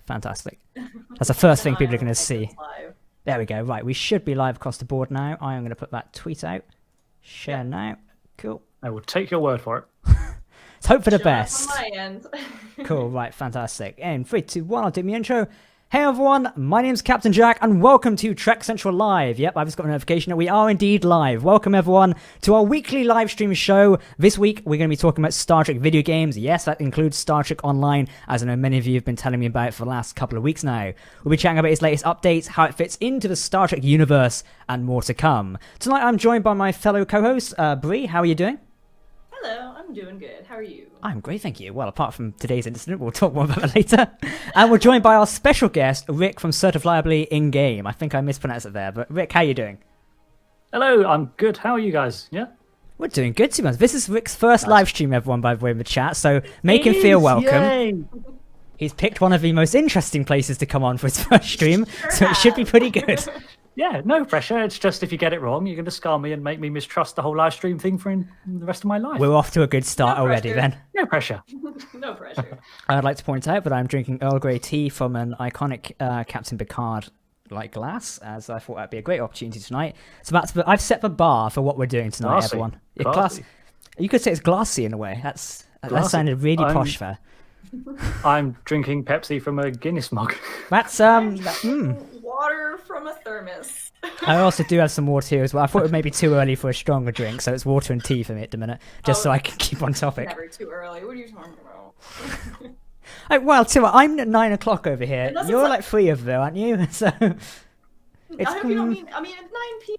Fantastic. That's the first thing people are going to see. Live. There we go. Right, we should be live across the board now. I am going to put that tweet out. Share now. Cool. I will take your word for it. Let's hope for the Showing up best. on my end. Cool, right, fantastic. And 3, 2, 1, I'll do my intro. Hey everyone, my name's Captain Jack, and welcome to Trek Central Live. Yep, I've just got a notification that we are indeed live. Welcome everyone to our weekly live stream show. This week, we're going to be talking about Star Trek video games. Yes, that includes Star Trek Online, as I know many of you have been telling me about for the last couple of weeks now. We'll be chatting about its latest updates, how it fits into the Star Trek universe, and more to come. Tonight, I'm joined by my fellow co-host, Brie. How are you doing? Hello, I'm doing good. How are you? I'm great, thank you. Well, apart from today's incident, we'll talk more about that later. And we're joined by our special guest, Rick from Certifiably Ingame. I think I mispronounced it there, but Rick, how are you doing? Hello, I'm good. How are you guys? Yeah? We're doing good, to be honest. This is Rick's first live stream, everyone, by the way, in the chat, so make him feel welcome. Yay! He's picked one of the most interesting places to come on for his first stream, so it should be pretty good. Yeah, no pressure. It's just if you get it wrong, you're going to scar me and make me mistrust the whole live stream thing for the rest of my life. We're off to a good start No already, pressure. then. No pressure. No pressure. I'd like to point out that I'm drinking Earl Grey tea from an iconic Captain Picard glass, as I thought that'd be a great opportunity tonight. So I've set the bar for what we're doing tonight, Glassy. everyone. Yeah, Glassy. You could say it's glassy in a way. That Glassy. sounded really posh there. I'm drinking Pepsi from a Guinness mug. That's Water from a thermos. I also do have some water here as well. I thought it was maybe too early for a stronger drink, so it's water and tea for me at the minute, just so I can keep on topic. Never too early. What are you talking about? Well, Tua, I'm at 9 o'clock over here. Unless it's You're like- like 3 of them, aren't you? So it's I hope you don't mean. I mean, at 9 p.m.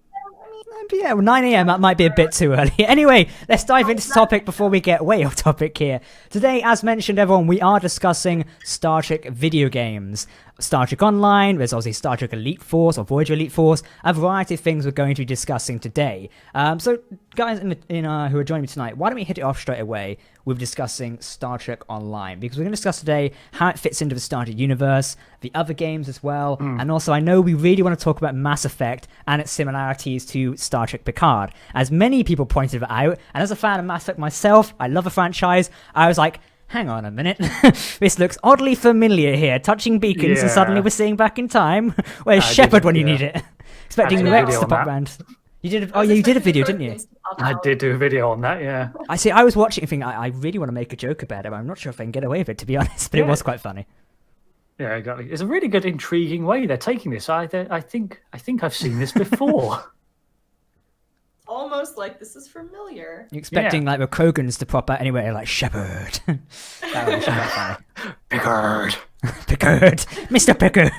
yeah, well, 9 a.m. That might be a bit too early. Anyway, let's dive into the topic before we get way off topic here. Today, as mentioned, everyone, we are discussing Star Trek video games. Star Trek Online, there's obviously Star Trek Elite Force or Voyager Elite Force, a variety of things we're going to be discussing today. So, guys who are joining me tonight, why don't we hit it off straight away with discussing Star Trek Online? Because we're going to discuss today how it fits into the Star Trek universe, the other games as well, and also I know we really want to talk about Mass Effect and its similarities to Star Trek Picard. As many people pointed it out, and as a fan of Mass Effect myself, I love the franchise, I was like, hang on a minute, this looks oddly familiar here, touching beacons and suddenly we're seeing back in time. Where's Shepard when you need it? Expecting did a Rex video to on pop that. round. You did you did a video, didn't you? I did do a video on that, yeah. I was watching and thinking, I really want to make a joke about it, but I'm not sure if I can get away with it, to be honest, but it was quite funny. Yeah, exactly. It's a really good, intriguing way they're taking this. I think I've seen this before. Almost like this is familiar. You're expecting like the Krogans to pop out anyway, like Shepard. That would be quite funny. Picard. Picard, Mr. Picard.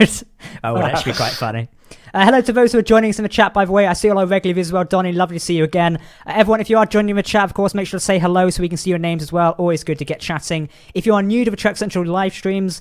Oh, would actually be quite funny. Hello to those who are joining us in the chat, by the way. I see all our regular viewers as well. Donnie, lovely to see you again. Everyone, if you are joining in the chat, of course, make sure to say hello so we can see your names as well. Always good to get chatting. If you are new to the Trek Central live streams,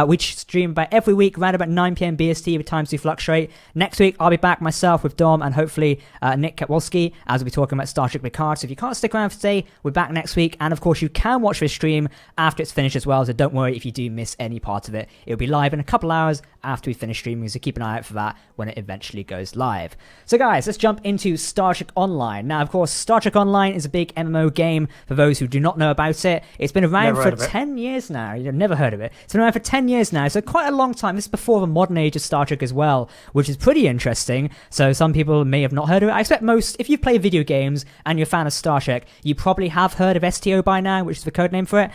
which stream about every week around about 9 p.m. BST, with times do fluctuate. Next week, I'll be back myself with Dom and hopefully Nick Katwalski as we'll be talking about Star Trek Picard. So if you can't stick around for today, we're back next week. And of course, you can watch this stream after it's finished as well. So don't worry if you do miss any part of it. It'll be live in a couple hours after we finish streaming, so keep an eye out for that when it eventually goes live. So guys, let's jump into Star Trek Online. Now, of course, Star Trek Online is a big MMO game for those who do not know about it. It's been around for 10 years now. You've never heard of it. It's been around for 10 years now, so quite a long time. This is before the modern age of Star Trek as well, which is pretty interesting. So some people may have not heard of it. I expect most, if you play video games and you're a fan of Star Trek, you probably have heard of STO by now, which is the code name for it.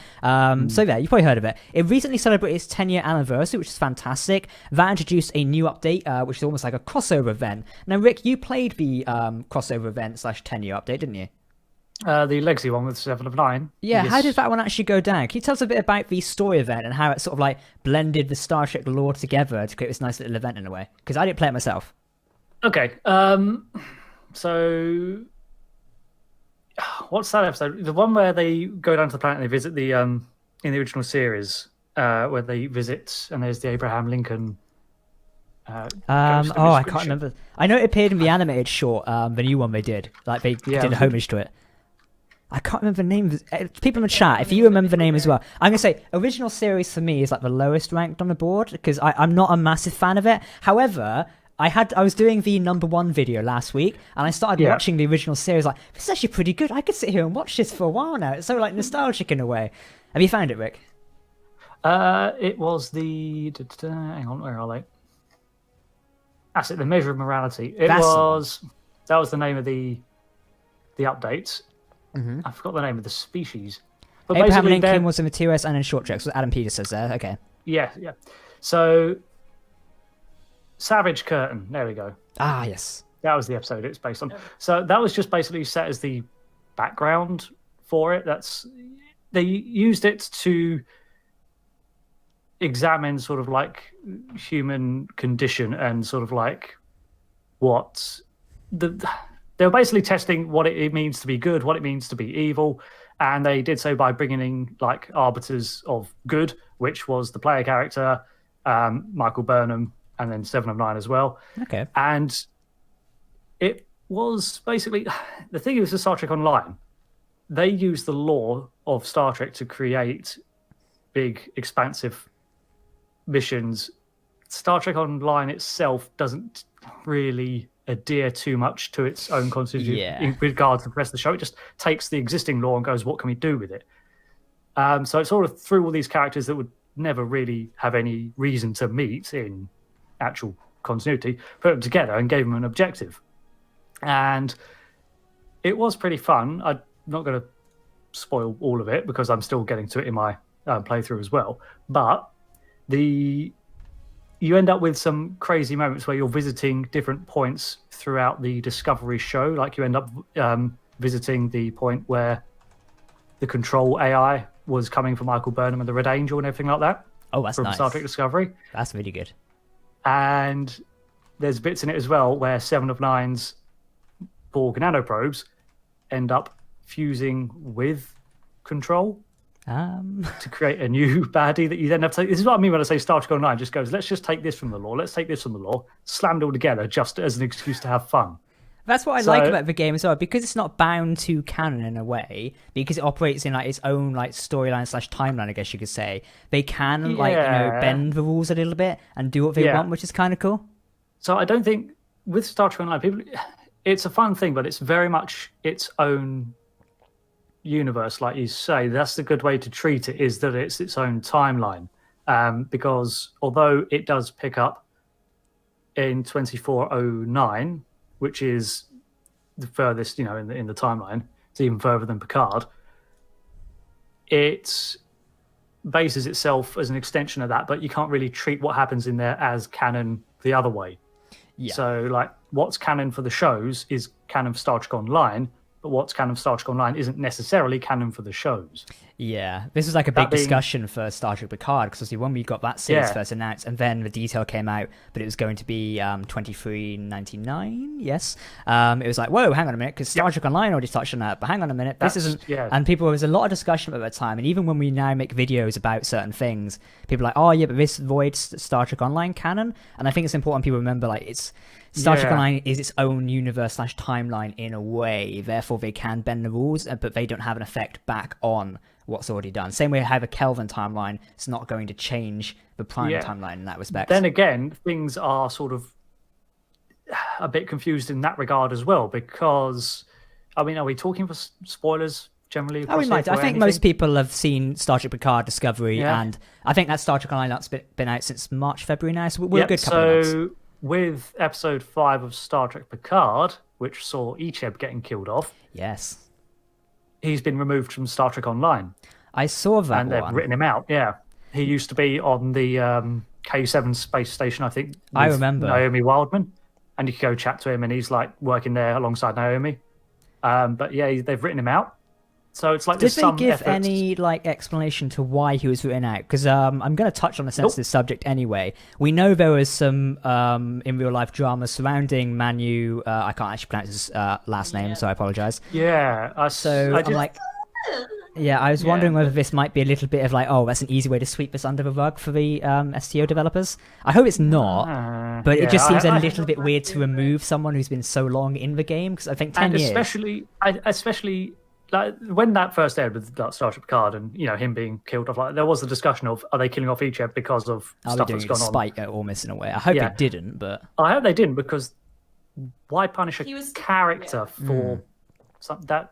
So yeah, you probably heard of it. It recently celebrated its 10-year anniversary, which is fantastic. That introduced a new update, which is almost like a crossover event. Now, Rick, you played the crossover event / 10-year update, didn't you? The Legacy one with 7 of 9. Yeah, Yes. how did that one actually go down? Can you tell us a bit about the story event and how it sort of like blended the Star Trek lore together to create this nice little event in a way? Because I didn't play it myself. Okay, so what's that episode? The one where they go down to the planet and they visit the in the original series, where they visit and there's the Abraham Lincoln. Ghost of I his can't ship. remember. I know it appeared in the animated short, the new one they did. Like they did a homage to it. I can't remember the name. People in the chat, if you remember the name as well. I'm going to say, original series for me is like the lowest ranked on the board because I'm not a massive fan of it. However, I was doing the #1 video last week and I started watching the original series. Like, this is actually pretty good. I could sit here and watch this for a while now. It's so like nostalgic in a way. Have you found it, Rick? It was the hang on, where are they? That's it. The Measure of Morality. That was the name of the updates. Mm-hmm. I forgot the name of the species. But Abraham Lincoln was in the TOS and in Short Trek. So Adam Peters says there. Okay. Yeah. So Savage Curtain. There we go. Ah, yes. That was the episode it's based on. So that was just basically set as the background for it. They used it to examine sort of like human condition and sort of like what they were basically testing what it means to be good, what it means to be evil, and they did so by bringing in like arbiters of good, which was the player character, Michael Burnham, and then 7 of 9 as well. Okay. And it was basically the thing is with Star Trek Online, they use the lore of Star Trek to create big, expansive missions. Star Trek Online itself doesn't really adhere too much to its own constitution in regards to the rest of the show. It just takes the existing lore and goes, what can we do with it? So it sort of threw all these characters that would never really have any reason to meet in actual continuity, put them together and gave them an objective. And it was pretty fun. I'm not going to spoil all of it because I'm still getting to it in my playthrough as well. But you end up with some crazy moments where you're visiting different points throughout the Discovery show. Like you end up visiting the point where the control AI was coming from Michael Burnham and the Red Angel and everything like that. Oh, that's from nice. Star Trek Discovery. That's really good. And there's bits in it as well where 7 of 9's Borg nanoprobes end up fusing with control to create a new baddie that you then have to take. This is what I mean when I say Star Trek Online just goes, let's just take this from the lore, let's take this from the lore, slam it all together just as an excuse to have fun. That's what I like about the game as well, because it's not bound to canon in a way, because it operates in like its own like storyline / timeline, I guess you could say. They can bend the rules a little bit and do what they want, which is kind of cool. So I don't think with Star Trek Online, it's a fun thing, but it's very much its own universe, like you say. That's the good way to treat it, is that it's its own timeline. Because although it does pick up in 2409, which is the furthest, in the timeline, it's even further than Picard, it bases itself as an extension of that, but you can't really treat what happens in there as canon the other way. Yeah. So, like, what's canon for the shows is canon for Star Trek Online, but what's canon for Star Trek Online isn't necessarily canon for the shows. Yeah, this was like a big discussion for Star Trek Picard, because when we got that series first announced, and then the detail came out, but it was going to be $23.99. Yes, it was like, whoa, hang on a minute, because Star Trek Online already touched on that, but hang on a minute, this isn't. Yeah. And there was a lot of discussion at that time, and even when we now make videos about certain things, people are like, oh yeah, but this voids Star Trek Online canon, and I think it's important people remember, like, it's Star Trek Online is its own universe / timeline in a way, therefore they can bend the rules, but they don't have an effect back on what's already done. Same way I have a Kelvin timeline, it's not going to change the Prime timeline in that respect. Then again, things are sort of a bit confused in that regard as well, because, I mean, are we talking for spoilers generally? Oh, we might. I think most people have seen Star Trek Picard Discovery, and I think that Star Trek Online has been out since March, February now, so we're a good couple of months. With episode 5 of Star Trek Picard, which saw Icheb getting killed off. Yes. He's been removed from Star Trek Online. I saw that and they've written him out, He used to be on the K7 space station, I think. I remember. Naomi Wildman. And you could go chat to him, and he's like working there alongside Naomi. But yeah, they've written him out. So it's like Did they give any like explanation to why he was written out? Because I'm going to touch on a sensitive subject anyway. We know there was some in real life drama surrounding Manu. I can't actually pronounce his last name, so I apologize. Yeah. I was wondering whether this might be a little bit of like, oh, that's an easy way to sweep this under the rug for the STO developers. I hope it's not, but it just seems a little bit weird to remove someone who's been so long in the game, because I think 10 years. Especially like when that first aired with Star Trek Picard, and him being killed off, like there was the discussion of, are they killing off Icheb because of stuff that's gone on? Spite almost in a way. I hope they didn't, but I hope they didn't, because why punish a character for That'd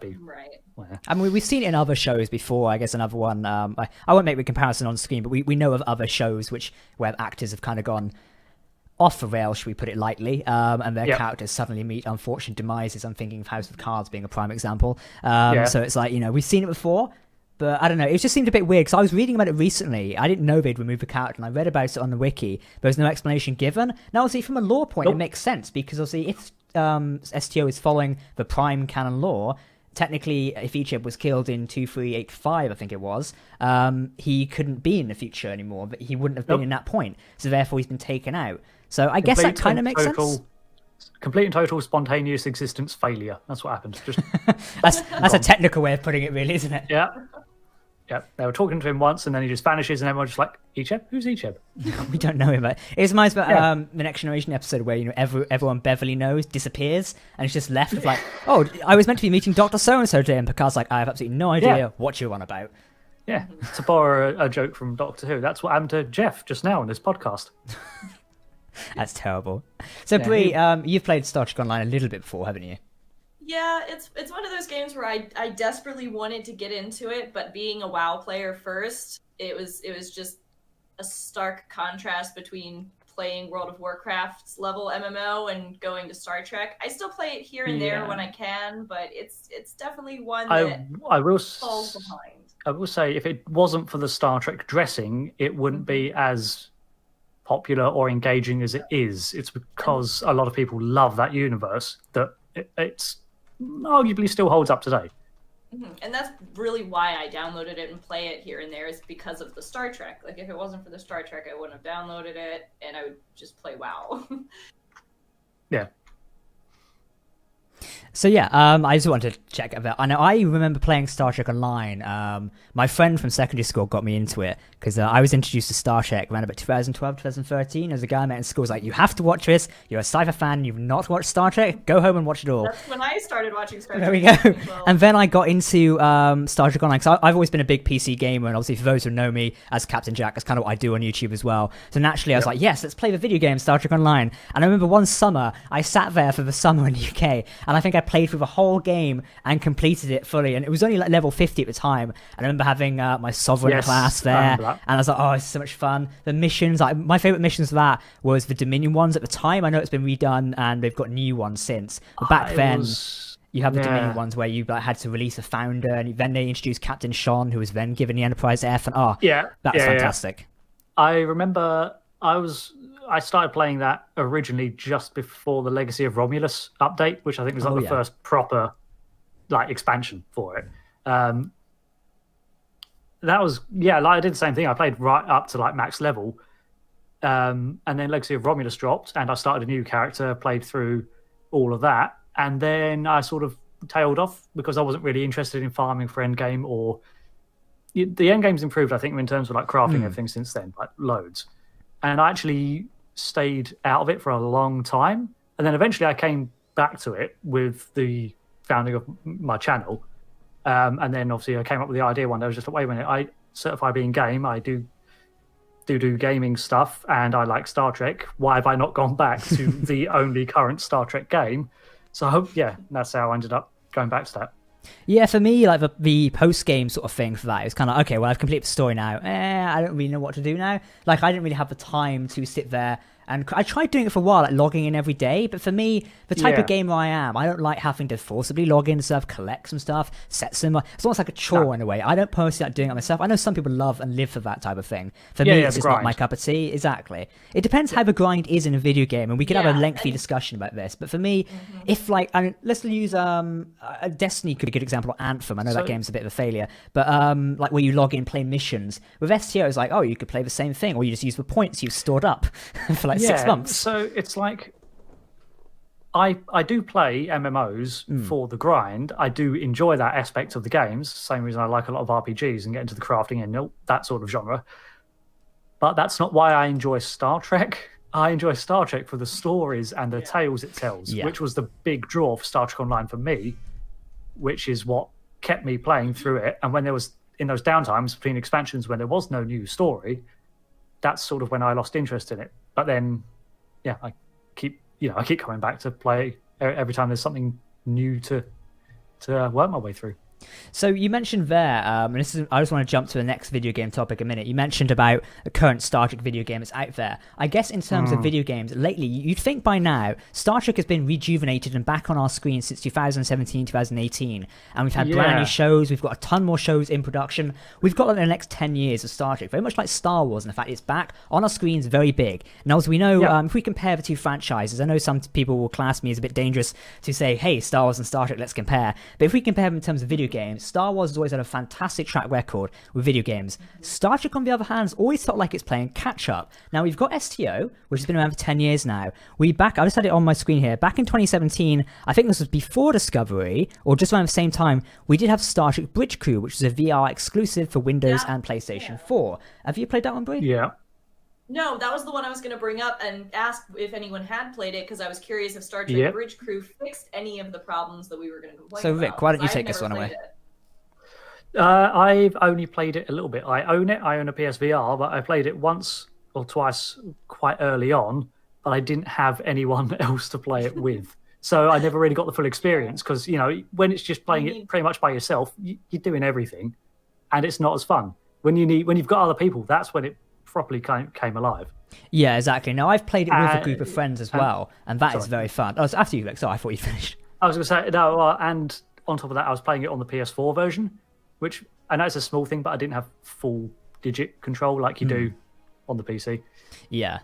be Right. well, I mean, we've seen it in other shows before. I guess another one. I won't make the comparison on screen, but we know of other shows where actors have kind of gone off the rails, should we put it lightly, and their characters suddenly meet unfortunate demises. I'm thinking of House of Cards being a prime example. So it's like, we've seen it before, but I don't know. It just seemed a bit weird because I was reading about it recently. I didn't know they'd removed the character, and I read about it on the wiki. There was no explanation given. Now, obviously, from a lore point, it makes sense because obviously, if STO is following the prime canon lore, technically, if Icheb was killed in 2385, I think it was, he couldn't be in the future anymore. But he wouldn't have been in that point, so therefore he's been taken out. So I guess that kind of makes sense. Complete and total spontaneous existence failure. That's what happened. Just that's a technical way of putting it, really, isn't it? Yeah. They were talking to him once, and then he just vanishes, and everyone's just like, Icheb? Who's Icheb? We don't know him. But it reminds me of the Next Generation episode where everyone Beverly knows disappears, and it's just left with like, oh, I was meant to be meeting Dr. So-and-so today, and Picard's like, I have absolutely no idea what you're on about. Yeah, to borrow a joke from Doctor Who, that's what happened to Jeff just now in this podcast. That's terrible. So, Brie, you've played Star Trek Online a little bit before, haven't you? Yeah, it's one of those games where I desperately wanted to get into it, but being a WoW player first, it was just a stark contrast between playing World of Warcraft's level MMO and going to Star Trek. I still play it here and there when I can, but it's definitely one that falls behind. I will say, if it wasn't for the Star Trek dressing, it wouldn't be as popular or engaging as it is. It's because a lot of people love that universe that it's arguably still holds up today. Mm-hmm. And that's really why I downloaded it and play it here and there, is because of the Star Trek. Like, if it wasn't for the Star Trek, I wouldn't have downloaded it, and I would just play WoW. Yeah. So I just wanted to check about. I know I remember playing Star Trek Online. My friend from secondary school got me into it because I was introduced to Star Trek around about 2012, 2013. As a guy I met in school was like, "You have to watch this. You're a sci-fi fan. You've not watched Star Trek. Go home and watch it all." That's when I started watching Star Trek. There we go. And then I got into Star Trek Online because I've always been a big PC gamer, and obviously for those who know me as Captain Jack, that's kind of what I do on YouTube as well. So naturally, I was like, "Yes, let's play the video game Star Trek Online." And I remember one summer I sat there for the summer in the UK, and I think I played through the whole game and completed it fully, and it was only like level 50 at the time. And I remember having my Sovereign class there, and I was like, oh, it's so much fun. The missions, like my favorite missions for that was the Dominion ones at the time. I know it's been redone and they've got new ones since, but back then you have the Dominion ones where you had to release a founder, and then they introduced Captain Sean, who was then given the Enterprise F, and that was fantastic. I remember I started playing that originally just before the Legacy of Romulus update, which I think was the first proper expansion for it. That was I did the same thing. I played right up to max level, and then Legacy of Romulus dropped, and I started a new character, played through all of that, and then I sort of tailed off because I wasn't really interested in farming for endgame. Or the endgame's improved, I think, in terms of crafting everything since then, loads. And I actually stayed out of it for a long time, and then eventually I came back to it with the founding of my channel, and then obviously I came up with the idea one day. I was just like, wait a minute, I Certifiably Ingame, I do gaming stuff, and I like Star Trek. Why have I not gone back to the only current Star Trek game? So that's how I ended up going back to that. Yeah, for me, the post-game sort of thing for that, it was kind of, okay, well, I've completed the story now. I don't really know what to do now. I didn't really have the time to sit there, and I tried doing it for a while, logging in every day, but for me, the type of gamer I am, I don't like having to forcibly log in and stuff, collect some stuff, set some... It's almost like a chore in a way. I don't personally like doing it myself. I know some people love and live for that type of thing. For me, it's just not my cup of tea. Exactly. It depends how the grind is in a video game, and we could have a lengthy discussion about this, but for me, if let's use Destiny could be a good example, or Anthem. I know that game's a bit of a failure, but where you log in, play missions. With STO, it's like, oh, you could play the same thing, or you just use the points you've stored up for 6 months. So it's I do play MMOs for the grind. I do enjoy that aspect of the games. Same reason I like a lot of RPGs and get into the crafting and that sort of genre. But that's not why I enjoy Star Trek. I enjoy Star Trek for the stories and the tales it tells, which was the big draw for Star Trek Online for me, which is what kept me playing through it. And when there was, in those downtimes between expansions when there was no new story, that's sort of when I lost interest in it. But then, I keep coming back to play every time there's something new to to work my way through. So you mentioned there, and I just want to jump to the next video game topic a minute. You mentioned about the current Star Trek video games out there. I guess in terms of video games, lately, you'd think by now, Star Trek has been rejuvenated and back on our screen since 2017, 2018. And we've had brand new shows. We've got a ton more shows in production. We've got like the next 10 years of Star Trek, very much like Star Wars. And the fact it's back on our screens, very big. Now, as we know, if we compare the two franchises, I know some people will class me as a bit dangerous to say, hey, Star Wars and Star Trek, let's compare. But if we compare them in terms of video games, Star Wars has always had a fantastic track record with video games. Star Trek, on the other hand, has always felt like it's playing catch-up. Now, we've got STO, which has been around for 10 years now. I just had it on my screen here. Back in 2017, I think this was before Discovery, or just around the same time, we did have Star Trek Bridge Crew, which was a VR exclusive for Windows and PlayStation 4. Have you played that one, Brie? Yeah. No, that was the one I was going to bring up and ask if anyone had played it, because I was curious if Star Trek Bridge Crew fixed any of the problems that we were going to complain about. So, Rick, why don't you take this one away? I've only played it a little bit. I own it. I own a PSVR, but I played it once or twice quite early on, but I didn't have anyone else to play it with. So I never really got the full experience because, when it's just playing it pretty much by yourself, you're doing everything and it's not as fun. When you've got other people, that's when it properly came alive. Yeah, exactly. Now, I've played it with a group of friends as well, and that is very fun. Oh, after you, Rick. Sorry, I thought you finished. I was going to say, no, and on top of that, I was playing it on the PS4 version, which I know it's a small thing, but I didn't have full digit control like you do on the PC. Yeah.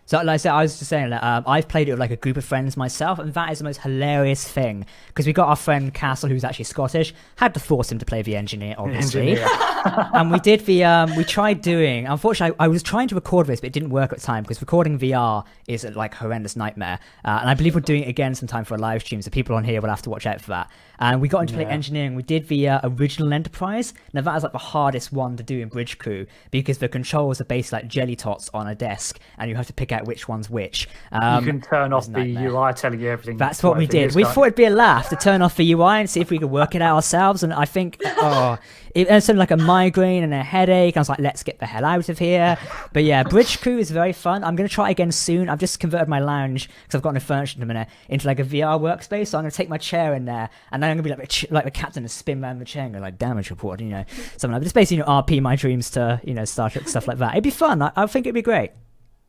So, like I said, I was just saying that I've played it with like a group of friends myself, and that is the most hilarious thing. Because we got our friend Castle, who's actually Scottish, had to force him to play the engineer, obviously. And we did we tried doing, unfortunately, I was trying to record this, but it didn't work at the time, because recording VR is like a horrendous nightmare. And I believe we're doing it again sometime for a live stream, so people on here will have to watch out for that. And we got into play engineering. We did the original Enterprise. Now, that is like the hardest one to do in Bridge Crew, because the controls are basically like jelly tots on a desk, and you have to pick out which one's which. You can turn off the UI telling you everything. That's what we did. We thought it'd be a laugh to turn off the UI and see if we could work it out ourselves. And I think, it sounded like a migraine and a headache. I was like, let's get the hell out of here. But yeah, Bridge Crew is very fun. I'm going to try it again soon. I've just converted my lounge, because I've got no furniture in a minute, into like a VR workspace. So I'm going to take my chair in there, and then I'm going to be like the captain and spin around the chair and go like, damage report, something like that. Just basically, RP my dreams to, Star Trek, stuff like that. It'd be fun. I think it'd be great.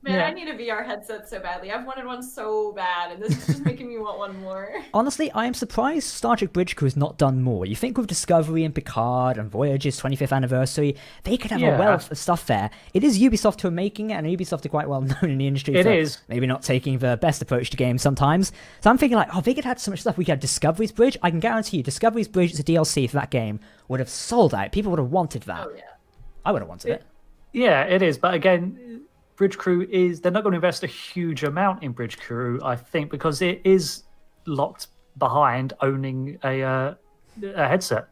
Man, I need a VR headset so badly. I've wanted one so bad, and this is just making me want one more. Honestly, I am surprised Star Trek Bridge Crew has not done more. You think with Discovery and Picard and Voyager's 25th anniversary, they could have a wealth of stuff there. It is Ubisoft who are making it, and Ubisoft are quite well known in the industry for maybe not taking the best approach to games sometimes. So I'm thinking they could have so much stuff. We could have Discovery's Bridge. I can guarantee you, Discovery's Bridge as a DLC for that game would have sold out. People would have wanted that. Oh, yeah. I would have wanted it. Yeah, it is. But again, Bridge Crew they're not going to invest a huge amount in Bridge Crew, I think, because it is locked behind owning a headset.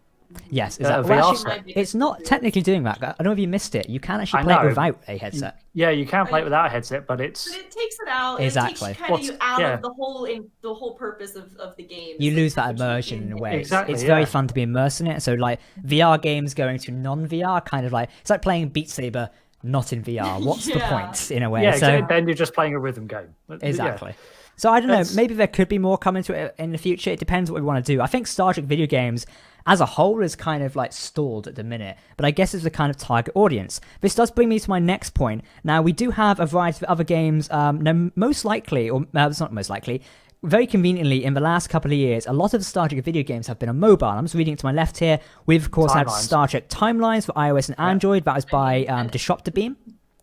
Yes, exactly. It's not technically doing that. I don't know if you missed it. You can actually play it without a headset. You can play it without a headset, but it takes it out. Exactly. It takes kind of you out of the whole purpose of the game. You lose that immersion in a way. Exactly. It's very fun to be immersed in it. So like VR games going to non-VR, kind of like it's like playing Beat Saber not in VR. What's the point in a way? Yeah, so then you're just playing a rhythm game. Exactly. So I don't know, maybe there could be more coming to it in the future. It depends what we want to do. I think Star Trek video games as a whole is kind of like stalled at the minute, but I guess it's the kind of target audience. This does bring me to my next point. Now, we do have a variety of other games. Now, most likely, or it's not most likely, very conveniently, in the last couple of years, a lot of Star Trek video games have been on mobile. I'm just reading it to my left here. We've, of course, had Star Trek Timelines for iOS and Android. That was by Disruptor Beam.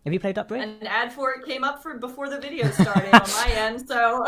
Have you played that, Brie? An ad for it came up before the video started on my end, so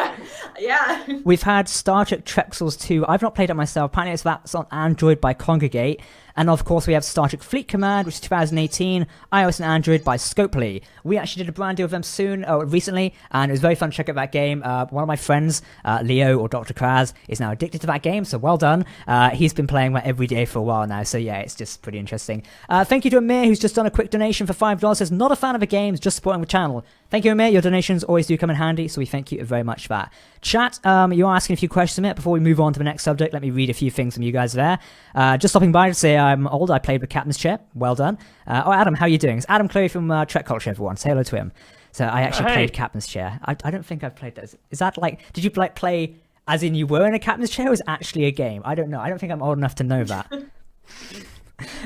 yeah. We've had Star Trek Trexels 2. I've not played it myself. Apparently that's on Android by Congregate. And of course we have Star Trek Fleet Command, which is 2018, iOS and Android by Scopely. We actually did a brand deal with them recently, and it was very fun to check out that game. One of my friends, Leo or Dr. Kraz, is now addicted to that game, so well done. He's been playing that every day for a while now, so yeah, it's just pretty interesting. Thank you to Amir, who's just done a quick donation for $5. Says, not a fan of the games, just supporting the channel. Thank you, Amir. Your donations always do come in handy, so we thank you very much for that. Chat, you're asking a few questions, Amir. Before we move on to the next subject, let me read a few things from you guys there. Just stopping by to say I'm old. I played with Captain's Chair. Well done. Adam, how are you doing? It's Adam Chloe from Trek Culture, everyone. Say hello to him. So I actually played Captain's Chair. I don't think I've played that. Is that like, did you play As in, you were in a captain's chair was actually a game. I don't know. I don't think I'm old enough to know that.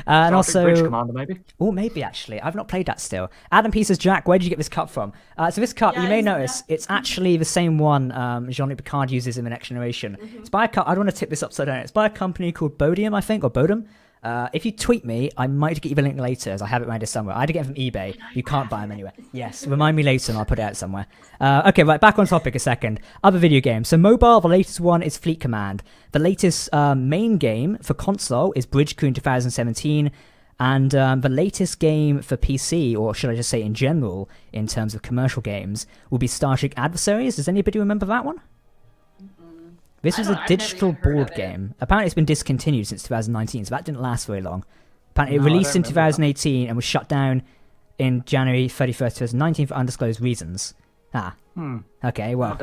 And also, Bridge Commander, maybe. Oh, maybe actually. I've not played that still. Adam P says, Jack, where did you get this cup from? So this cup, you may notice, it's actually the same one Jean-Luc Picard uses in The Next Generation. It's by a I don't want to tip this upside down. It's by a company called Bodium, I think, or Bodum. If you tweet me, I might get you the link later, as I have it around here somewhere. I had to get them from eBay. You can't buy them anywhere. Yes, remind me later and I'll put it out somewhere. Okay, right, back on topic a second. Other video games. So mobile, the latest one is Fleet Command. The latest main game for console is Bridge Crew in 2017. And the latest game for PC, or should I just say in general, in terms of commercial games, will be Star Trek Adversaries. Does anybody remember that one? This was a digital board game. Apparently it's been discontinued since 2019, so that didn't last very long. Apparently it released in 2018 and was shut down in January 31st, 2019 for undisclosed reasons. Okay, well.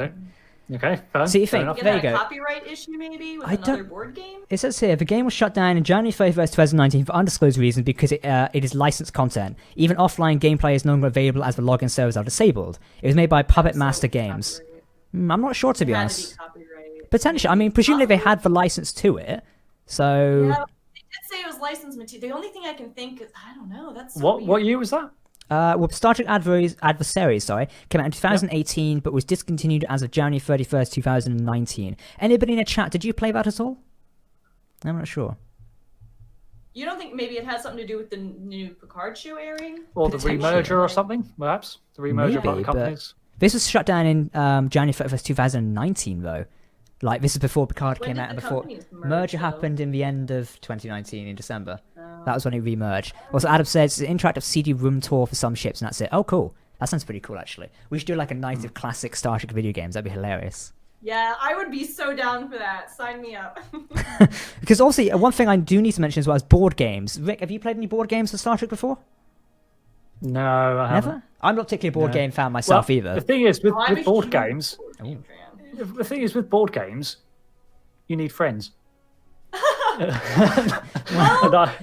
Okay, fair. So you think, there you go. Copyright issue maybe with another board game? It says here, the game was shut down in January 31st, 2019 for undisclosed reasons because it is licensed content. Even offline gameplay is no longer available as the login servers are disabled. It was made by Puppet Master Games. I'm not sure, to be honest. Potentially. I mean, presumably they had the license to it, so... Yeah, they did say it was licensed material. The only thing I can think is, I don't know, that's so What year was that? Well, Star Trek Adversaries, came out in 2018, but was discontinued as of January 31st, 2019. Anybody in the chat, did you play that at all? I'm not sure. You don't think maybe it has something to do with the new Picard show airing? Or the remerger or something, perhaps? The remerger of the companies? This was shut down in January 31st, 2019, though. Like, this is before Picard came out and before... Merger happened in the end of 2019, in December. That was when it remerged. Also, Adam says it's an interactive CD room tour for some ships, and that's it. Oh, cool. That sounds pretty cool, actually. We should do, like, a night of classic Star Trek video games. That'd be hilarious. Yeah, I would be so down for that. Sign me up. Because, also, one thing I do need to mention as well is board games. Rick, have you played any board games for Star Trek before? No, I haven't. Never? I'm not particularly a board game fan myself, either. The thing is, with board games... Fan. The thing is, with board games, you need friends.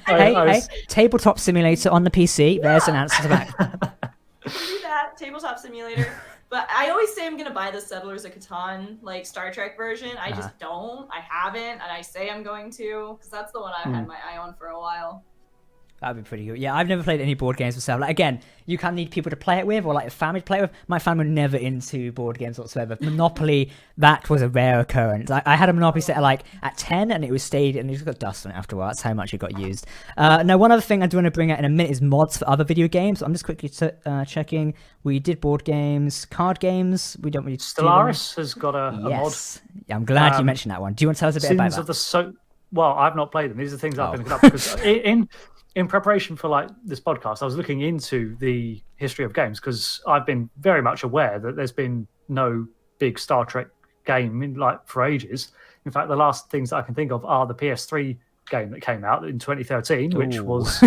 Hey, Tabletop Simulator on the PC. There's an answer to that. You can do that, Tabletop Simulator. But I always say I'm gonna buy the Settlers of Catan, like Star Trek version. I just don't. I haven't, and I say I'm going to, because that's the one I've had my eye on for a while. That'd be pretty good. Yeah, I've never played any board games myself. Like, again, you can need people to play it with, or like a family to play it with. My family were never into board games whatsoever. Monopoly, that was a rare occurrence. I had a Monopoly set at 10, and it was stayed, and it just got dust on it after a while. That's how much it got used. Now, one other thing I do want to bring out in a minute is mods for other video games. I'm just quickly checking. We did board games, card games. We don't really. Stellaris has got a mod. Yeah, I'm glad you mentioned that one. Do you want to tell us a bit about that? Well, I've not played them. These are things I've been looking up because in preparation for like this podcast, I was looking into the history of games because I've been very much aware that there's been no big Star Trek game for ages. In fact, the last things that I can think of are the PS3 game that came out in 2013, which was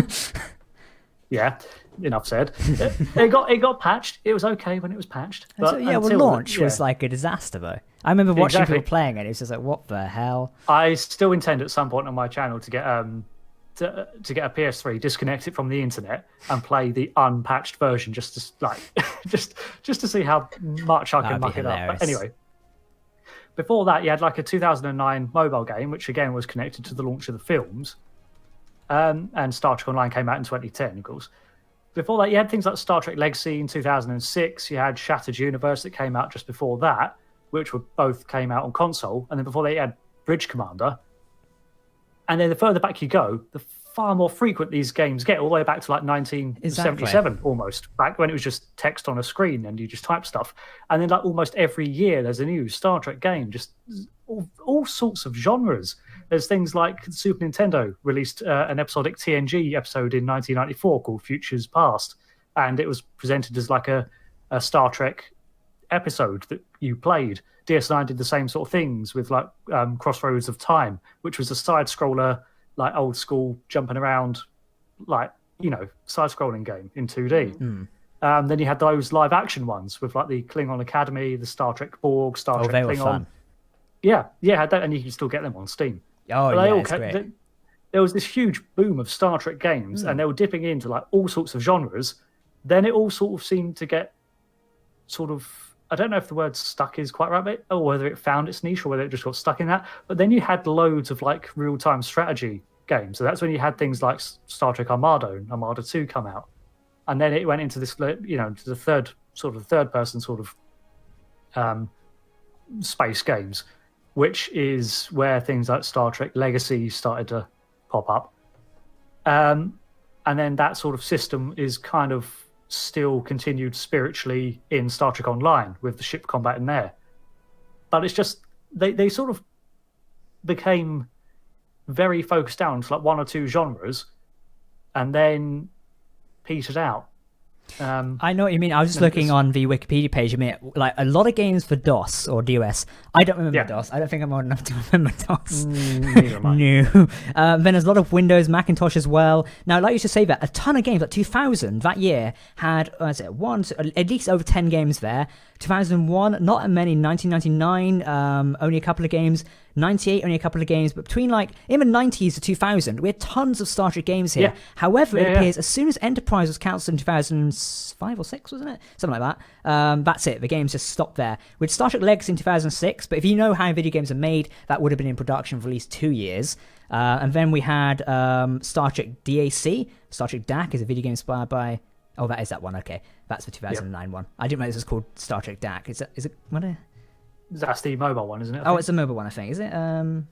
enough said. It got patched. It was okay when it was patched. But launch was like a disaster though. I remember watching people playing it. It was just like, what the hell? I still intend at some point on my channel to get to get a PS3, disconnect it from the internet, and play the unpatched version just to see how much I can muck it up. But anyway, before that, you had like a 2009 mobile game, which again was connected to the launch of the films, and Star Trek Online came out in 2010, of course. Before that, you had things like Star Trek Legacy in 2006. You had Shattered Universe that came out just before that, which both came out on console, and then before that, you had Bridge Commander. And then the further back you go, the far more frequent these games get, all the way back to like 1977 almost, back when it was just text on a screen and you just type stuff. And then like almost every year there's a new Star Trek game, just all sorts of genres. There's things like Super Nintendo released an episodic TNG episode in 1994 called Futures Past, and it was presented as like a Star Trek episode that you played. DS9 did the same sort of things with like Crossroads of Time, which was a side scroller, like old school jumping around, like, side scrolling game in 2D. Then you had those live action ones with like the Klingon Academy, the Star Trek Borg, Star Trek Klingon. Were fun. Yeah, and you can still get them on Steam. It's great. There was this huge boom of Star Trek games, and they were dipping into like all sorts of genres. Then it all sort of seemed to get sort of I don't know if the word stuck is quite right, or whether it found its niche or whether it just got stuck in that. But then you had loads of like real-time strategy games. So that's when you had things like Star Trek Armada and Armada 2 come out. And then it went into this, you know, to the third person sort of space games, which is where things like Star Trek Legacy started to pop up. And then that sort of system is kind of still continued spiritually in Star Trek Online with the ship combat in there. But it's just, they sort of became very focused down to like one or two genres and then petered out. I know what you mean. I was just looking on the Wikipedia page. I mean, like a lot of games for DOS or DOS. I don't remember DOS. I don't think I'm old enough to remember DOS. Neither am I. No. Then there's a lot of Windows, Macintosh as well. Now, like you should say that, a ton of games, like 2000, that year, had at least over 10 games there. 2001, not that many. 1999, only a couple of games. 98, only a couple of games. But between like in the 90s to 2000, we had tons of Star Trek games here. Yeah. However, it appears as soon as Enterprise was cancelled in 2005 or 6, wasn't it? Something like that. That's it. The games just stopped there. With Star Trek Legacy in 2006, but if you know how video games are made, that would have been in production for at least 2 years. And then we had Star Trek DAC. Star Trek DAC is a video game inspired by... Oh, that is that one. Okay, that's the 2009 one. I didn't know this was called Star Trek DAC. Is it? What? That's the mobile one, isn't it? Oh, it's a mobile one, I think. Is it? No,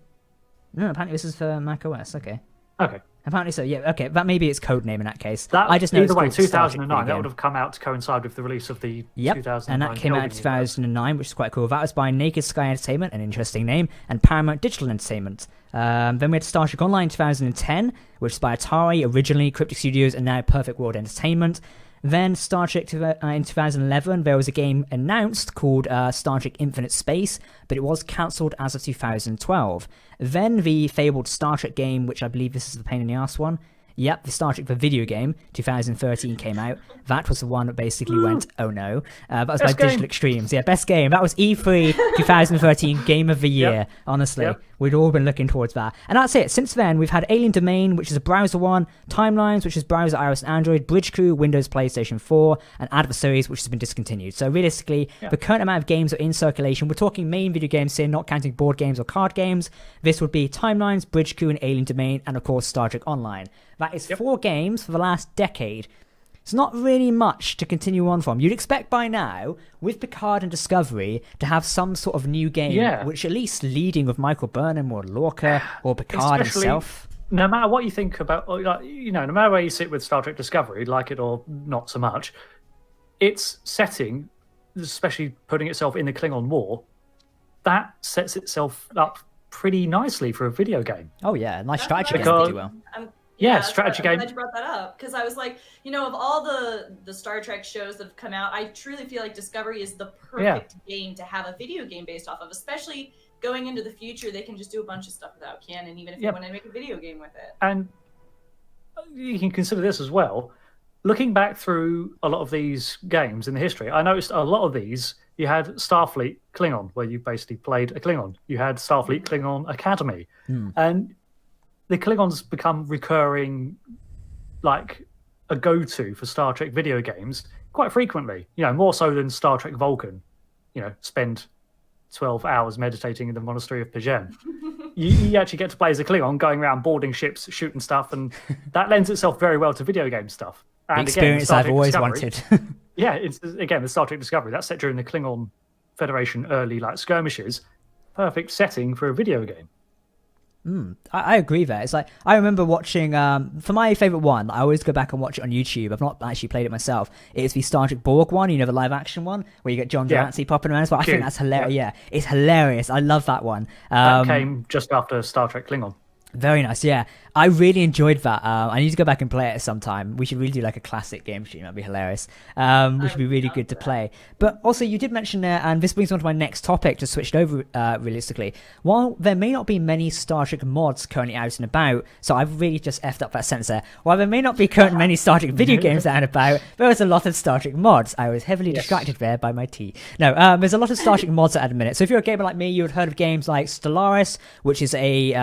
apparently this is for Mac OS. Okay. Okay. Apparently so. Yeah. Okay. That maybe it's code name in that case. I just know either it's way, called Star Trek 2009. That video would game. have come out to coincide with the release of the 2009. And that came out in Kelvin 2009, which is quite cool. That was by Naked Sky Entertainment, an interesting name, and Paramount Digital Entertainment. Then we had Star Trek Online in 2010, which is by Atari, originally Cryptic Studios, and now Perfect World Entertainment. Then Star Trek in 2011, there was a game announced called Star Trek Infinite Space, but it was cancelled as of 2012. Then the fabled Star Trek game, which I believe this is the pain in the ass one. Yep, the Star Trek the video game, 2013 came out. That was the one that basically went, oh no. That was Best by Digital game. Extremes. Yeah, best game. That was E3 2013 Game of the Year, honestly. Yep. We'd all been looking towards that. And that's it. Since then, we've had Alien Domain, which is a browser one, Timelines, which is browser, iOS and Android, Bridge Crew, Windows, PlayStation 4, and Adversaries, which has been discontinued. So realistically, the current amount of games are in circulation. We're talking main video games here, not counting board games or card games. This would be Timelines, Bridge Crew, and Alien Domain, and of course Star Trek Online. That is 4 games for the last decade. It's not really much to continue on from. You'd expect by now, with Picard and Discovery, to have some sort of new game, which at least leading with Michael Burnham or Lorca or Picard himself. No matter what you think about, like, you know, no matter where you sit with Star Trek Discovery, like it or not so much, its setting, especially putting itself in the Klingon War, that sets itself up pretty nicely for a video game. Oh yeah, nice strategy game Because- to do well. Strategy I'm game. glad you brought that up because I was like, you know, of all the Star Trek shows that have come out, I truly feel like Discovery is the perfect game to have a video game based off of, especially going into the future. They can just do a bunch of stuff without canon, even if they want to make a video game with it. And you can consider this as well. Looking back through a lot of these games in the history, I noticed a lot of these, you had Starfleet Klingon, where you basically played a Klingon. You had Starfleet Klingon Academy. And the Klingons become recurring, like a go-to for Star Trek video games quite frequently. You know, more so than Star Trek Vulcan. You know, spend 12 hours meditating in the monastery of P'Jem. you actually get to play as a Klingon, going around boarding ships, shooting stuff, and that lends itself very well to video game stuff. And The experience Star I've Trek always Discovery- wanted. Yeah, it's again the Star Trek Discovery. That's set during the Klingon Federation early like skirmishes. Perfect setting for a video game. I agree there. It's like, I remember watching, for my favourite one, I always go back and watch it on YouTube. I've not actually played it myself. It's the Star Trek Borg one, you know, the live action one, where you get John Delancey popping around as well. I think that's hilarious. Yeah, it's hilarious. I love that one. That came just after Star Trek Klingon. Very nice, yeah. I really enjoyed that. I need to go back and play it sometime. We should really do like a classic game stream. That'd be hilarious. Which would be really good to play. But also, you did mention there, and this brings on to my next topic, just switched over realistically. While there may not be many Star Trek mods currently out and about, so I've really just effed up that sentence there. While there may not be currently many Star Trek video games out and about, there is a lot of Star Trek mods. I was heavily distracted there by my tea. No, there's a lot of Star Trek mods at the minute. So if you're a gamer like me, you would have heard of games like Stellaris, which is a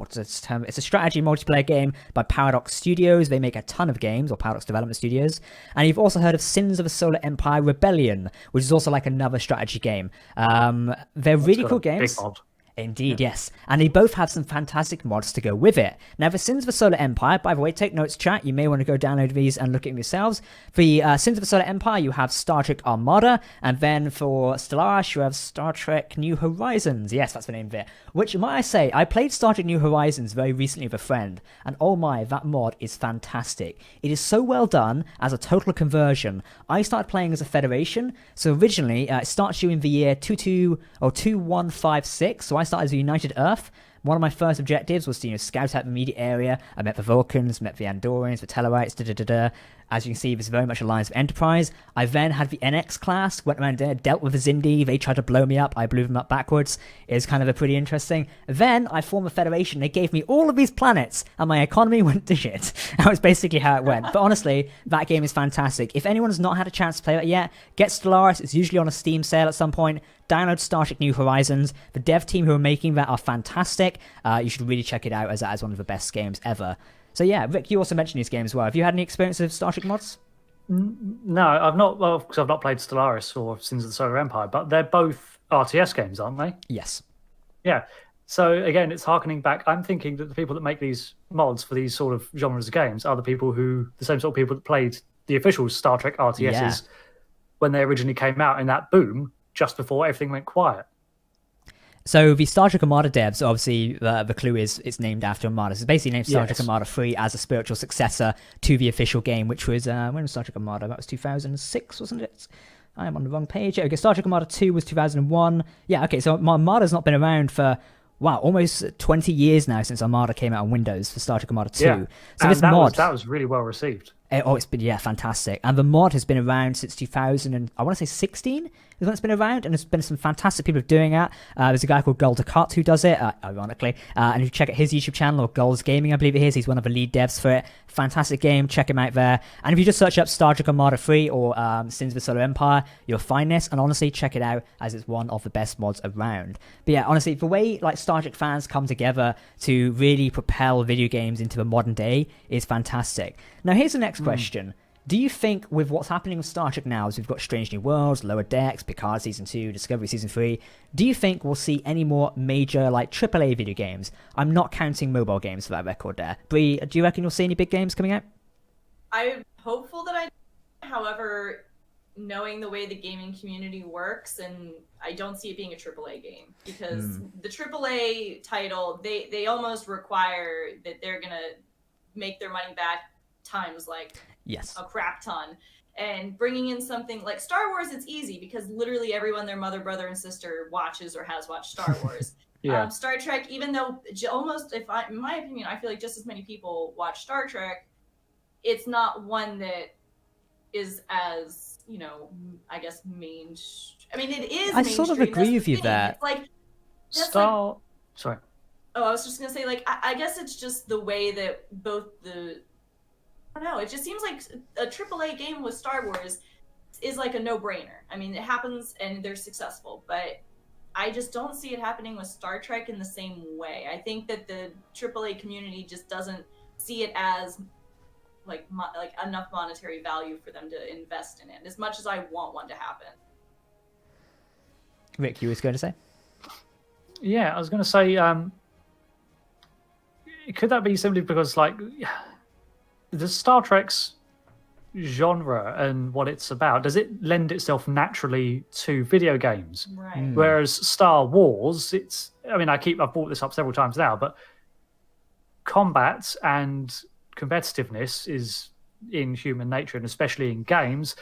what's its term? It's a strategy multiplayer game by Paradox Studios. They make a ton of games, or Paradox Development Studios. And you've also heard of Sins of a Solar Empire Rebellion, which is also like another strategy game. They're really cool games. Big mod. Indeed, yes. And they both have some fantastic mods to go with it. Now, for Sins of a Solar Empire, by the way, take notes, chat. You may want to go download these and look at them yourselves. For Sins of a Solar Empire, you have Star Trek Armada. And then for Stellaris, you have Star Trek New Horizons. Yes, that's the name of it. Which, might I say, I played Star Trek New Horizons very recently with a friend. And oh my, that mod is fantastic. It is so well done as a total conversion. I started playing as a Federation. So originally, it starts you in the year 2156. So I started as a United Earth. One of my first objectives was to scout out the immediate area. I met the Vulcans, met the Andorians, the Tellarites, As you can see, this is very much aligned with Enterprise. I then had the NX class, went around there, dealt with the Zindi. They tried to blow me up. I blew them up backwards. It was kind of a pretty interesting. Then I formed a Federation. They gave me all of these planets, and my economy went to shit. That was basically how it went. But honestly, that game is fantastic. If anyone has not had a chance to play that yet, get Stellaris. It's usually on a Steam sale at some point. Download Star Trek New Horizons. The dev team who are making that are fantastic. You should really check it out, as that is one of the best games ever. So yeah, Rick, you also mentioned these games as well. Have you had any experience with Star Trek mods? No, I've not. Well, because I've not played Stellaris or Sins of the Solar Empire, but they're both RTS games, aren't they? Yes. Yeah. So again, it's harkening back. I'm thinking that the people that make these mods for these sort of genres of games are the same sort of people that played the official Star Trek RTSs when they originally came out in that boom just before everything went quiet. So the Star Trek Armada devs, obviously, the clue is it's named after Armada. So it's basically named Star Trek Armada 3 as a spiritual successor to the official game, which was, when was Star Trek Armada? That was 2006, wasn't it? I am on the wrong page. Okay, Star Trek Armada 2 was 2001. Yeah, okay, so Armada's not been around for, wow, almost 20 years now since Armada came out on Windows for Star Trek Armada 2. Yeah. So and this mod... that was really well received. It's been, fantastic. And the mod has been around since 2000, and I want to say 16 is when it's been around, and there's been some fantastic people doing that. There's a guy called Gold Descartes who does it, ironically. And if you check out his YouTube channel, or Gold's Gaming, I believe it is, he's one of the lead devs for it. Fantastic game, check him out there. And if you just search up Star Trek Armada 3 or Sins of the Solar Empire, you'll find this, and honestly, check it out, as it's one of the best mods around. But yeah, honestly, the way Star Trek fans come together to really propel video games into the modern day is fantastic. Now, here's the next question. Do you think, with what's happening with Star Trek now, as we've got Strange New Worlds, Lower Decks, Picard Season 2, Discovery Season 3, do you think we'll see any more major, AAA video games? I'm not counting mobile games for that record there. Brie, do you reckon you'll see any big games coming out? I'm hopeful that however, knowing the way the gaming community works, and I don't see it being a AAA game, because the AAA title, they almost require that they're going to make their money back times a crap ton. And bringing in something like Star Wars, it's easy because literally everyone, their mother, brother, and sister watches or has watched Star Wars. Star Trek, even though almost, in my opinion, I feel like just as many people watch Star Trek, it's not one that is as, I guess I mean, it is. I sort of agree with you there. Sorry. Oh, I was just gonna say, I guess it's just the way that both I don't know. It just seems like a AAA game with Star Wars is like a no-brainer. I mean, it happens and they're successful, but I just don't see it happening with Star Trek in the same way. I think that the AAA community just doesn't see it as enough monetary value for them to invest in it, as much as I want one to happen. Rick, you were going to say? Yeah, I was going to say, could that be simply because, the Star Trek's genre and what it's about, does it lend itself naturally to video games? Right. Whereas Star Wars, I've brought this up several times now, but combat and competitiveness is in human nature, and especially in games,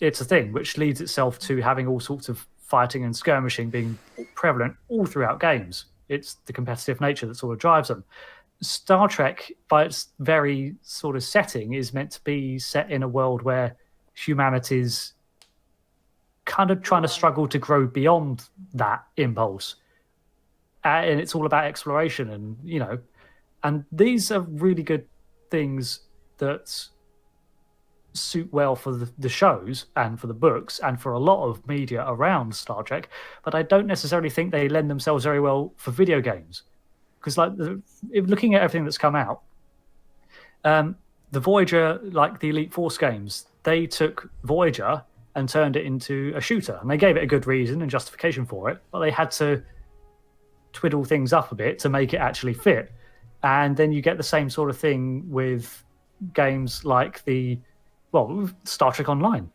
it's a thing which leads itself to having all sorts of fighting and skirmishing being prevalent all throughout games. It's the competitive nature that sort of drives them. Star Trek, by its very sort of setting, is meant to be set in a world where humanity's kind of trying to struggle to grow beyond that impulse. And it's all about exploration and these are really good things that suit well for the shows and for the books and for a lot of media around Star Trek, but I don't necessarily think they lend themselves very well for video games. because looking at everything that's come out, the Voyager, like the Elite Force games, they took Voyager and turned it into a shooter, and they gave it a good reason and justification for it, but they had to twiddle things up a bit to make it actually fit. And then you get the same sort of thing with games like Star Trek Online.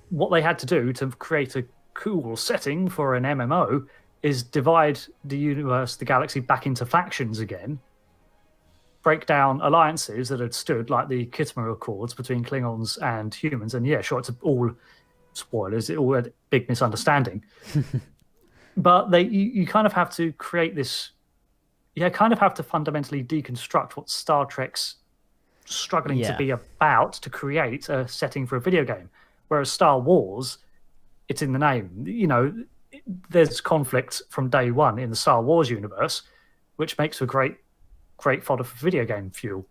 What they had to do to create a cool setting for an MMO is divide the universe, the galaxy, back into factions again, break down alliances that had stood, like the Khitomer Accords between Klingons and humans. And yeah, sure, it's all spoilers, it all had big misunderstanding. But you kind of have to create this, you kind of have to fundamentally deconstruct what Star Trek's struggling to be about to create a setting for a video game. Whereas Star Wars, it's in the name. You know, there's conflict from day one in the Star Wars universe, which makes for great fodder for video game fuel.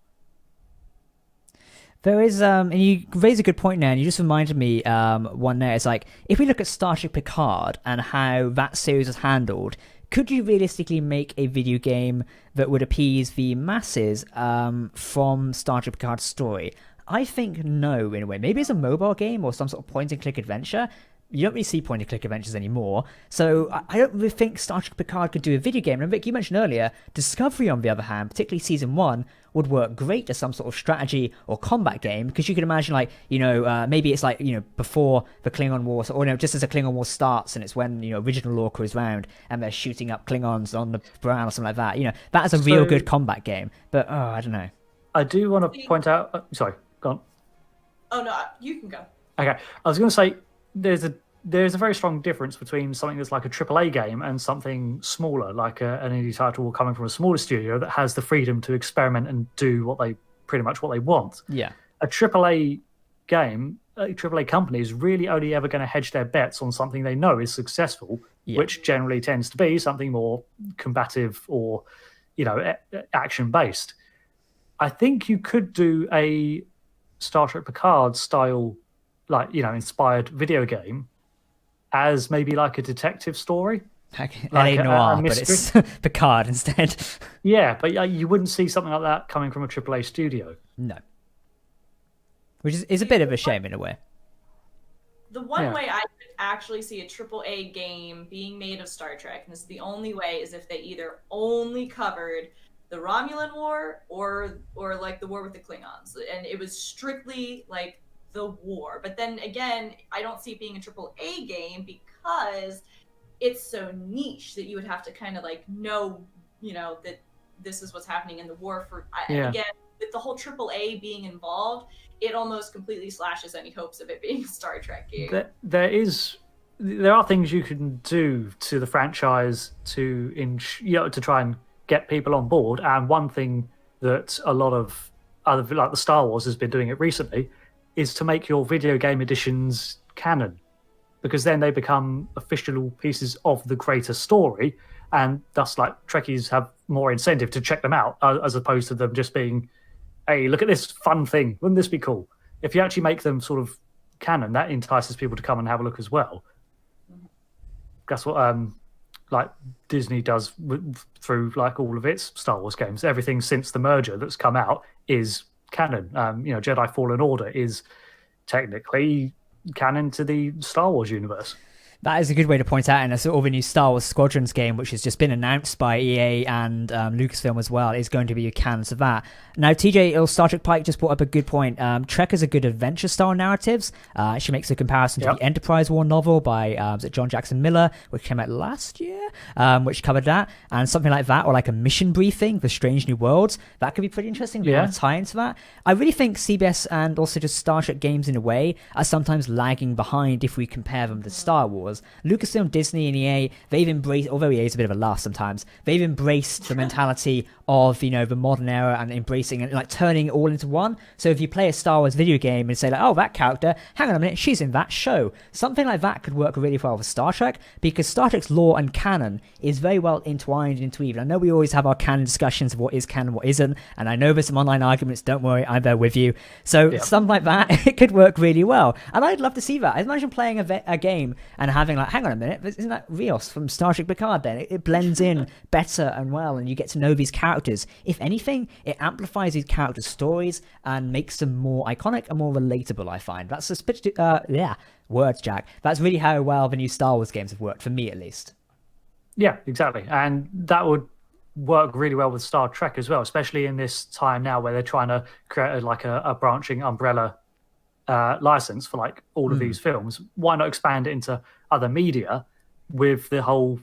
There is, and you raise a good point now, and you just reminded me one there. It's like, if we look at Star Trek Picard and how that series was handled, could you realistically make a video game that would appease the masses from Star Trek Picard's story? I think no, in a way. Maybe it's a mobile game or some sort of point-and-click adventure. You don't really see point-and-click adventures anymore. So I don't really think Star Trek Picard could do a video game. And Rick, you mentioned earlier, Discovery, on the other hand, particularly Season 1, would work great as some sort of strategy or combat game, because you could imagine, like, maybe it's like, before the Klingon War, or just as the Klingon War starts, and it's when, original Lorca is round, and they're shooting up Klingons on the ground or something like that. That is a real good combat game. But, I don't know. I do want to point out... sorry, go on. Oh, no, you can go. Okay, I was going to say, there's a very strong difference between something that's like a AAA game and something smaller, like an indie title coming from a smaller studio that has the freedom to experiment and do what they want. Yeah. A AAA game, a AAA company is really only ever going to hedge their bets on something they know is successful, which generally tends to be something more combative or, action-based. I think you could do a Star Trek Picard style, inspired video game as maybe like a detective story. Like like LA Noir, but it's Picard instead. Yeah, but you wouldn't see something like that coming from a AAA studio. No. Which is a bit of a shame in a way. The one way I could actually see a AAA game being made of Star Trek, and this is the only way, is if they either only covered the Romulan War or like the war with the Klingons, and it was strictly like the war. But then again, I don't see it being a AAA game because it's so niche that you would have to kind of like know, that this is what's happening in the war. Again, with the whole AAA being involved, it almost completely slashes any hopes of it being a Star Trek game. There are things you can do to the franchise to try and get people on board, and one thing that a lot of other, like the Star Wars, has been doing it recently, is to make your video game editions canon, because then they become official pieces of the greater story, and thus, like, Trekkies have more incentive to check them out, as opposed to them just being, hey, look at this fun thing, wouldn't this be cool? If you actually make them sort of canon, that entices people to come and have a look as well. That's what like Disney does through like all of its Star Wars games. Everything since the merger that's come out is canon. Jedi Fallen Order is technically canon to the Star Wars universe. That is a good way to point out, and a sort of a new Star Wars Squadrons game, which has just been announced by EA and Lucasfilm as well, is going to be a canon to that. Now, TJ or Star Trek Pike just brought up a good point. Trek has a good adventure-style narratives. She makes a comparison to the Enterprise War novel by was it John Jackson Miller, which came out last year, which covered that, and something like that, or like a mission briefing for Strange New Worlds. That could be pretty interesting. We want to tie into that. I really think CBS and also just Star Trek games, in a way, are sometimes lagging behind if we compare them to Star Wars. Lucasfilm, Disney, and EA, they've embraced, although EA is a bit of a laugh sometimes, they've embraced the mentality of, the modern era, and embracing and like turning it all into one. So if you play a Star Wars video game and say like, oh, that character, hang on a minute, she's in that show. Something like that could work really well with Star Trek, because Star Trek's lore and canon canon is very well entwined and interweaved. I know we always have our canon discussions of what is canon, what isn't, and I know there's some online arguments. Don't worry, I'm there with you. So something like that, it could work really well, and I'd love to see that. I imagine playing a game and having like, hang on a minute, isn't that Rios from Star Trek Picard? Then it blends in better and well, and you get to know these characters. If anything, it amplifies these characters' stories and makes them more iconic and more relatable. I find that's words, Jack. That's really how well the new Star Wars games have worked, for me at least. Yeah, exactly. And that would work really well with Star Trek as well, especially in this time now where they're trying to create a branching umbrella license for like all of these films. Why not expand it into other media with the whole,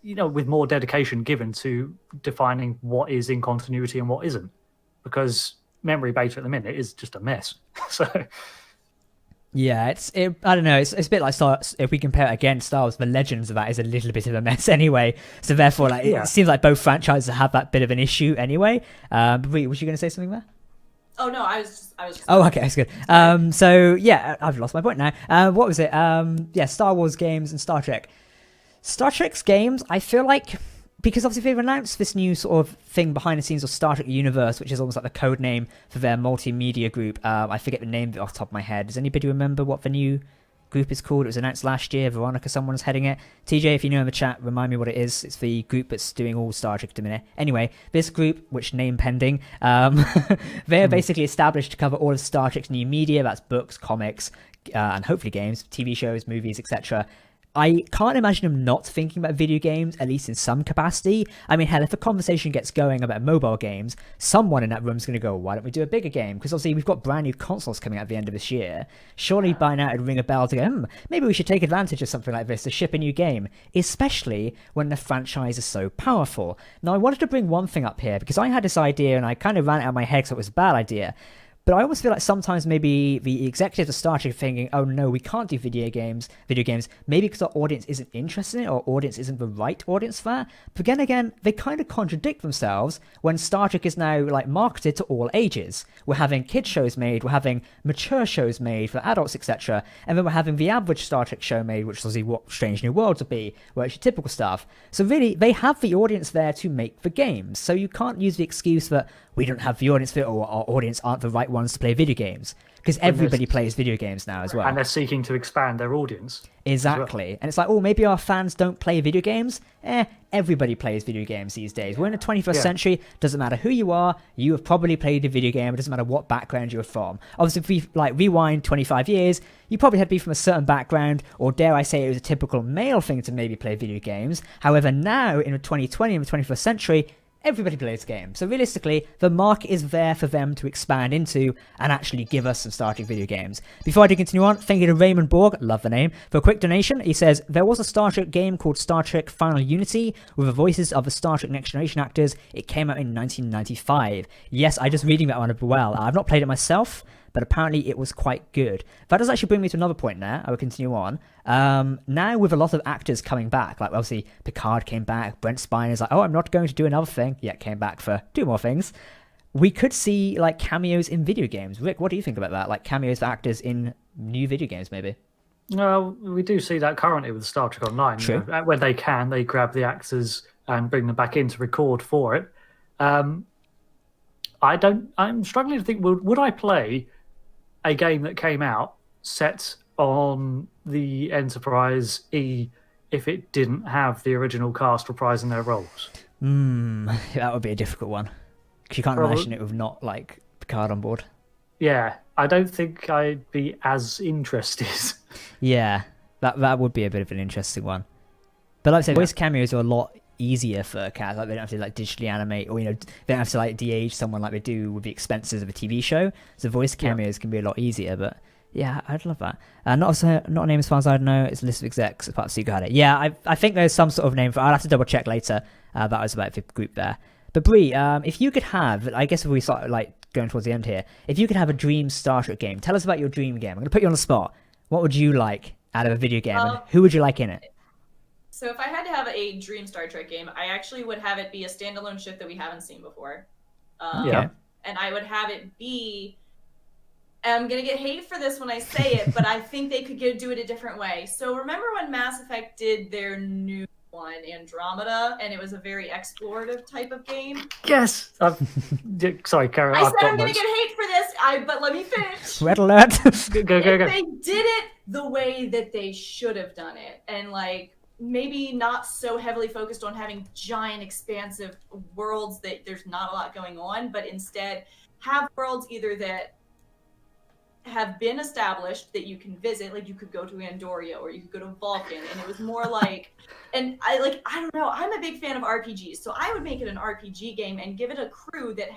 with more dedication given to defining what is in continuity and what isn't? Because memory beta at the minute is just a mess. So... Yeah, I don't know. It's a bit like if we compare it again, Star Wars: The Legends of that is a little bit of a mess anyway. So therefore, it seems like both franchises have that bit of an issue anyway. Brie, was you going to say something there? Oh no, I was just. Oh, okay, that's good. So yeah, I've lost my point now. What was it? Star Wars games and Star Trek. Star Trek's games, I feel like, because obviously they've announced this new sort of thing behind the scenes of Star Trek Universe, which is almost like the code name for their multimedia group. I forget the name of it off the top of my head. Does anybody remember what the new group is called? It was announced last year. Veronica, someone's heading it. TJ, if you know in the chat, remind me what it is. It's the group that's doing all Star Trek at the minute. Anyway, this group, which name pending, they are basically established to cover all of Star Trek's new media. That's books, comics, and hopefully games, TV shows, movies, etc. I can't imagine them not thinking about video games, at least in some capacity. I mean, hell, if a conversation gets going about mobile games, someone in that room is going to go, why don't we do a bigger game? Because obviously we've got brand new consoles coming out at the end of this year. Surely by now it'd ring a bell to go, maybe we should take advantage of something like this to ship a new game, especially when the franchise is so powerful. Now, I wanted to bring one thing up here, because I had this idea and I kind of ran it out of my head because it was a bad idea. But I almost feel like sometimes maybe the executives of Star Trek are thinking, oh no, we can't do video games, maybe because our audience isn't interested in it, or audience isn't the right audience for that. But again, they kind of contradict themselves when Star Trek is now like marketed to all ages. We're having kids shows made, we're having mature shows made for adults, etc. And then we're having the average Star Trek show made, which is obviously what Strange New Worlds would be, where it's your typical stuff. So really, they have the audience there to make the games. So you can't use the excuse that we don't have the audience for it, or our audience aren't the right ones to play video games, because everybody plays video games now as well, and they're seeking to expand their audience. Exactly. Well. And it's like, oh, maybe our fans don't play video games. Everybody plays video games these days. We're in the 21st century. Doesn't matter who you are, you have probably played a video game. It doesn't matter what background you're from. Obviously, if we rewind 25 years, you probably had to be from a certain background, or dare I say it was a typical male thing to maybe play video games. However, now in the 2020 and the 21st century, everybody plays games. So realistically, the market is there for them to expand into and actually give us some Star Trek video games. Before I do continue on, thank you to Raymond Borg, love the name, for a quick donation. He says, there was a Star Trek game called Star Trek Final Unity with the voices of the Star Trek Next Generation actors. It came out in 1995. Yes, I just reading that one as well. I've not played it myself, but apparently it was quite good. That does actually bring me to another point now. I will continue on. Now with a lot of actors coming back, like obviously Picard came back, Brent Spiner's like, oh, I'm not going to do another thing, yet came back for 2 more things. We could see like cameos in video games. Rick, what do you think about that? Like cameos for actors in new video games, maybe? No, we do see that currently with Star Trek Online. True. When they can, they grab the actors and bring them back in to record for it. I'm struggling to think, would I play a game that came out set on the Enterprise E if it didn't have the original cast reprising their roles? That would be a difficult one, because you can't imagine it with not like Picard on board. Yeah, I don't think I'd be as interested. Yeah, that would be a bit of an interesting one. But like I said, voice cameos are a lot easier for cast. Like they don't have to like digitally animate, or they don't have to like de-age someone like they do with the expenses of a TV show. So voice cameos can be a lot easier. But yeah, I'd love that. Not a name as far as I know. It's a list of execs as part of Suga. Yeah, I think there's some sort of name for it. I'll have to double check later. That was about the group there. But Brie, if you could have, I guess if we start like going towards the end here, if you could have a dream Star Trek game, tell us about your dream game. I'm going to put you on the spot. What would you like out of a video game, and who would you like in it? So if I had to have a dream Star Trek game, I actually would have it be a standalone ship that we haven't seen before. And I would have it be... I'm going to get hate for this when I say it, but I think they could do it a different way. So remember when Mass Effect did their new one, Andromeda, and it was a very explorative type of game. Yes. Sorry, Karen. I said I'm going to get hate for this, but let me finish. Red alert. Go. They did it the way that they should have done it, and like maybe not so heavily focused on having giant, expansive worlds that there's not a lot going on, but instead have worlds either that have been established that you can visit, like you could go to Andoria or you could go to Vulcan, and it was more like, and I don't know, I'm a big fan of RPGs, so I would make it an RPG game and give it a crew that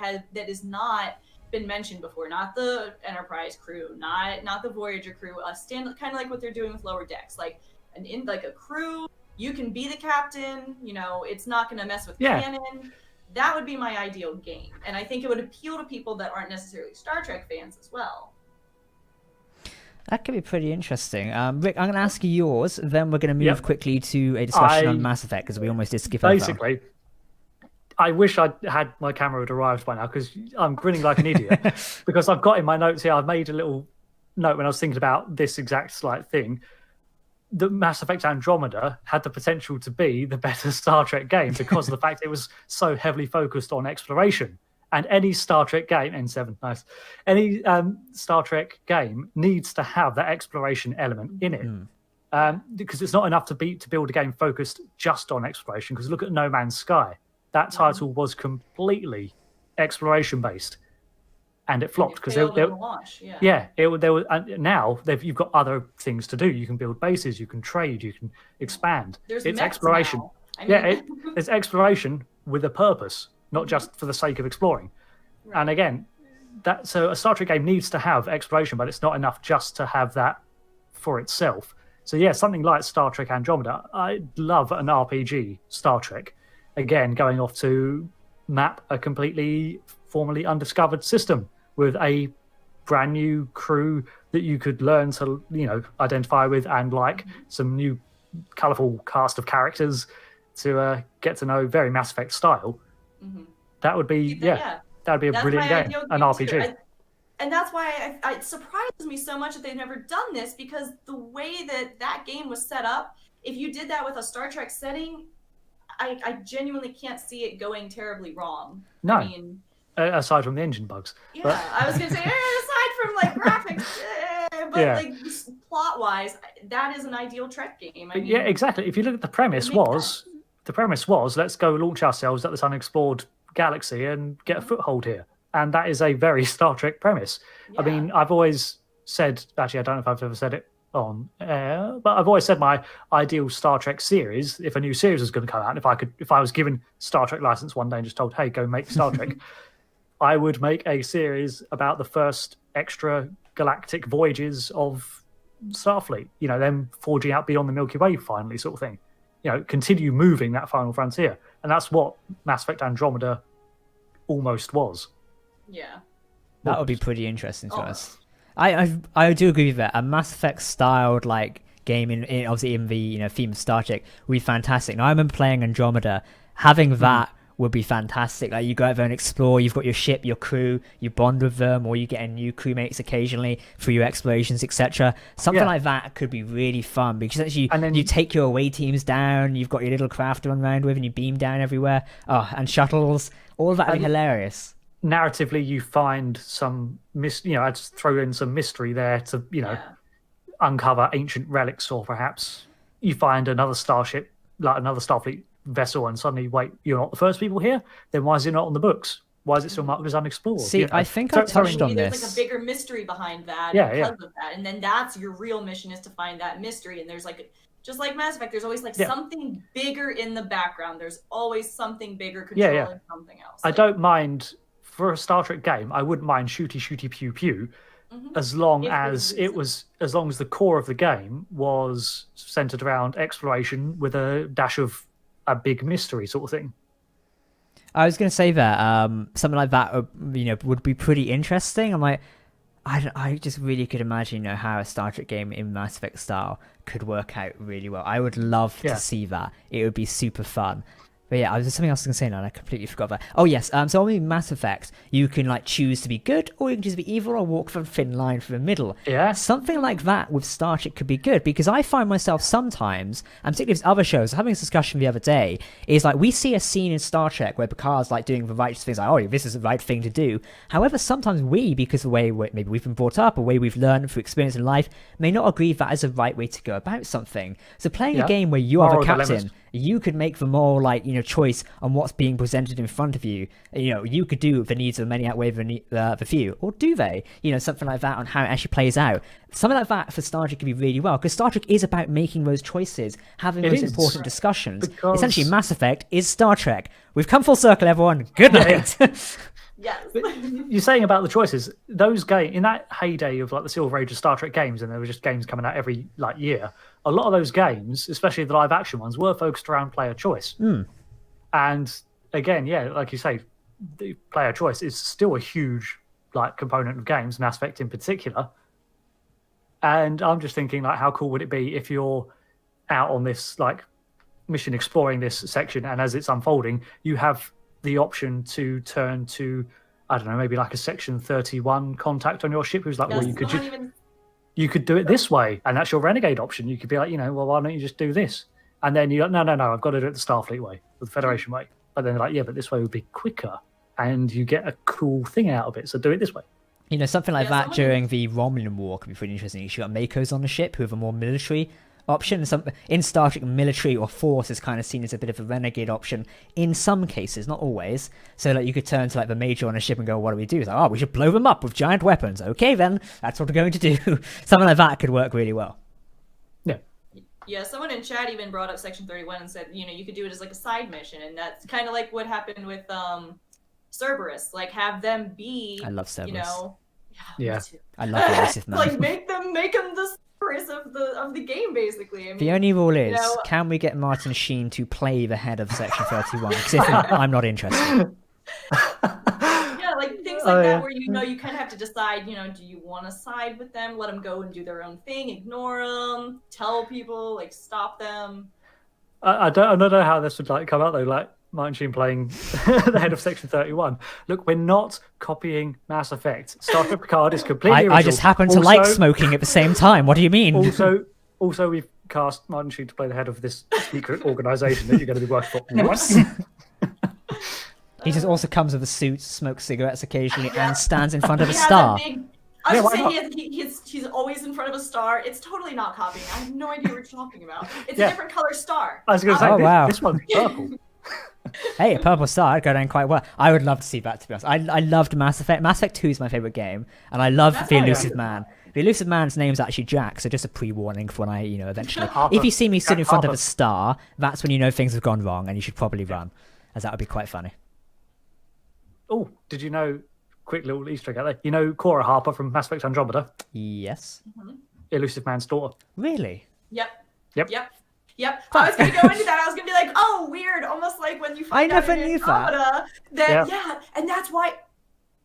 is not been mentioned before, not the Enterprise crew, not the Voyager crew, kind of like what they're doing with Lower Decks, like a crew. You can be the captain, you know, it's not going to mess with canon. That would be my ideal game, and I think it would appeal to people that aren't necessarily Star Trek fans as well. That could be pretty interesting. Rick, I'm going to ask you yours, then we're going to move quickly to a discussion on Mass Effect, because we almost did skip over. Basically, I wish I'd had my camera had arrived by now, because I'm grinning like an idiot. Because I've got in my notes here, I've made a little note when I was thinking about this exact slight thing. The Mass Effect Andromeda had the potential to be the better Star Trek game because of the fact it was so heavily focused on exploration. And any Star Trek game, N7, nice. Any Star Trek game needs to have that exploration element in it, because it's not enough to build a game focused just on exploration. Because look at No Man's Sky; that title was completely exploration based, and it flopped because now you've got other things to do. You can build bases, you can trade, you can expand. It's exploration. It's exploration with a purpose. Not just for the sake of exploring. Right. And again, so a Star Trek game needs to have exploration, but it's not enough just to have that for itself. So yeah, something like Star Trek Andromeda, I'd love an RPG Star Trek. Again, going off to map a completely formerly undiscovered system with a brand new crew that you could learn to, identify with, and like some new colourful cast of characters to get to know, very Mass Effect style. That would be that would be a brilliant game, an RPG. And that's why it surprises me so much that they've never done this, because the way that game was set up, if you did that with a Star Trek setting, I genuinely can't see it going terribly wrong. No, I mean, aside from the engine bugs. Yeah, but... I was gonna say aside from like graphics, but like plot wise, that is an ideal Trek game. I mean, yeah, exactly. If you look at the premise was let's go launch ourselves at this unexplored galaxy and get a foothold here. And that is a very Star Trek premise. Yeah. I mean, I've always said, actually, I don't know if I've ever said it on air, but I've always said my ideal Star Trek series, if a new series was going to come out, and if I was given Star Trek license one day and just told, hey, go make Star Trek, I would make a series about the first extra galactic voyages of Starfleet, them forging out beyond the Milky Way finally, sort of thing. Continue moving that final frontier. And that's what Mass Effect Andromeda almost was. Yeah. That would be pretty interesting to us. I do agree with that. A Mass Effect styled game obviously in the theme of Star Trek would be fantastic. Now I remember playing Andromeda, having that would be fantastic. Like, you go out there and explore, you've got your ship, your crew, you bond with them, or you get new crewmates occasionally through your explorations, etc. Something like that could be really fun, because actually you take your away teams down, you've got your little craft to run around with, and you beam down everywhere. Oh, and shuttles, all of that would be hilarious. Narratively, you find some I'd throw in some mystery there to uncover ancient relics, or perhaps you find another starship, like another Starfleet vessel, and suddenly, wait, you're not the first people here? Then why is it not on the books? Why is it still marked as unexplored? See, I think I touched on this. There's like a bigger mystery behind that because of that. And then that's your real mission, is to find that mystery. And there's just like Mass Effect, there's always something bigger in the background. There's always something bigger controlling something else. I don't mind, for a Star Trek game, I wouldn't mind shooty pew pew, as long as the core of the game was centered around exploration with a dash of a big mystery sort of thing. I was going to say that something like that would be pretty interesting. I'm like, I just really could imagine how a Star Trek game in Mass Effect style could work out really well. I would love to see that. It would be super fun. But yeah, there's something else I was going to say now, and I completely forgot that. Oh yes, so on Mass Effect, you can like choose to be good, or you can choose to be evil, or walk for a thin line through the middle. Yeah. Something like that with Star Trek could be good, because I find myself sometimes, and particularly with other shows, having this discussion the other day, is like we see a scene in Star Trek where Picard's like doing the right things, like, oh, this is the right thing to do. However, sometimes we, because of the way maybe we've been brought up, or the way we've learned through experience in life, may not agree that is the right way to go about something. So playing a game where you are the captain, dilemmas. you could make the more like choice on what's being presented in front of you. You could do the needs of the many outweigh the few, or do they? Something like that on how it actually plays out. Something like that for Star Trek could be really well, because Star Trek is about making those choices, having those important discussions. Because... Essentially, Mass Effect is Star Trek. We've come full circle, everyone. Good night. Yes. You're saying about the choices. Those games in that heyday of like the Silver Age of Star Trek games, and there were just games coming out every like year. A lot of those games, especially the live action ones, were focused around player choice. And again, yeah, like you say, the player choice is still a huge like component of games, Mass Effect in particular. And I'm just thinking, like, how cool would it be if you're out on this like mission exploring this section, and as it's unfolding, you have the option to turn to, I don't know, maybe like a Section 31 contact on your ship who's like, well, you could do it this way, and that's your renegade option. You could be like, well, why don't you just do this? And then you're like, no, I've got to do it the Starfleet way, or the Federation way. But then they're like, yeah, but this way would be quicker, and you get a cool thing out of it, so do it this way. Something like that during the Romulan War could be pretty interesting. You got Makos on the ship who have a more military option. In Star Trek, military or force is kind of seen as a bit of a renegade option in some cases, not always. So like you could turn to like the major on a ship and go, what do we do? It's like, we should blow them up with giant weapons. Okay, then that's what we're going to do. Something like that could work really well. Yeah, someone in chat even brought up Section 31 and said, you could do it as like a side mission, and that's kind of like what happened with Cerberus. Like have them be, I love Cerberus. Yeah. I love the Elusive Man. Like make them the Cerberus of the game, basically. The only rule is, can we get Martin Sheen to play the head of Section 31? Because if not, I'm not interested. Yeah, like things like that where you kind of have to decide, do you want to side with them, let them go and do their own thing, ignore them, tell people, like stop them. I don't know how this would like come out though, like Martin Sheen playing the head of Section 31. Look, we're not copying Mass Effect. Star Trek Picard is completely original. I just happen to like smoking at the same time. What do you mean? Also, we've cast Martin Sheen to play the head of this secret organisation that you're going to be working for. What? He just also comes with a suit, smokes cigarettes occasionally, and stands in front of a star. I was saying he's always in front of a star. It's totally not copying. I have no idea what you're talking about. It's a different color star. I was going to say, this one's purple. Hey, a purple star, I'd go down quite well. I would love to see that, to be honest. I loved Mass Effect. Mass Effect 2 is my favourite game, and I love the Elusive Man. The Elusive Man's name's actually Jack, so just a pre-warning for when I, eventually... If you see me sitting in front of a star, that's when you know things have gone wrong, and you should probably run, as that would be quite funny. Oh, did you know, quick little Easter egg out there, you know Cora Harper from Mass Effect Andromeda? Yes. Elusive Man's daughter. Really? Yep. Fuck. I was going to go into that. I was going to be like, oh, weird. Almost like when you find out in Andromeda. And that's why...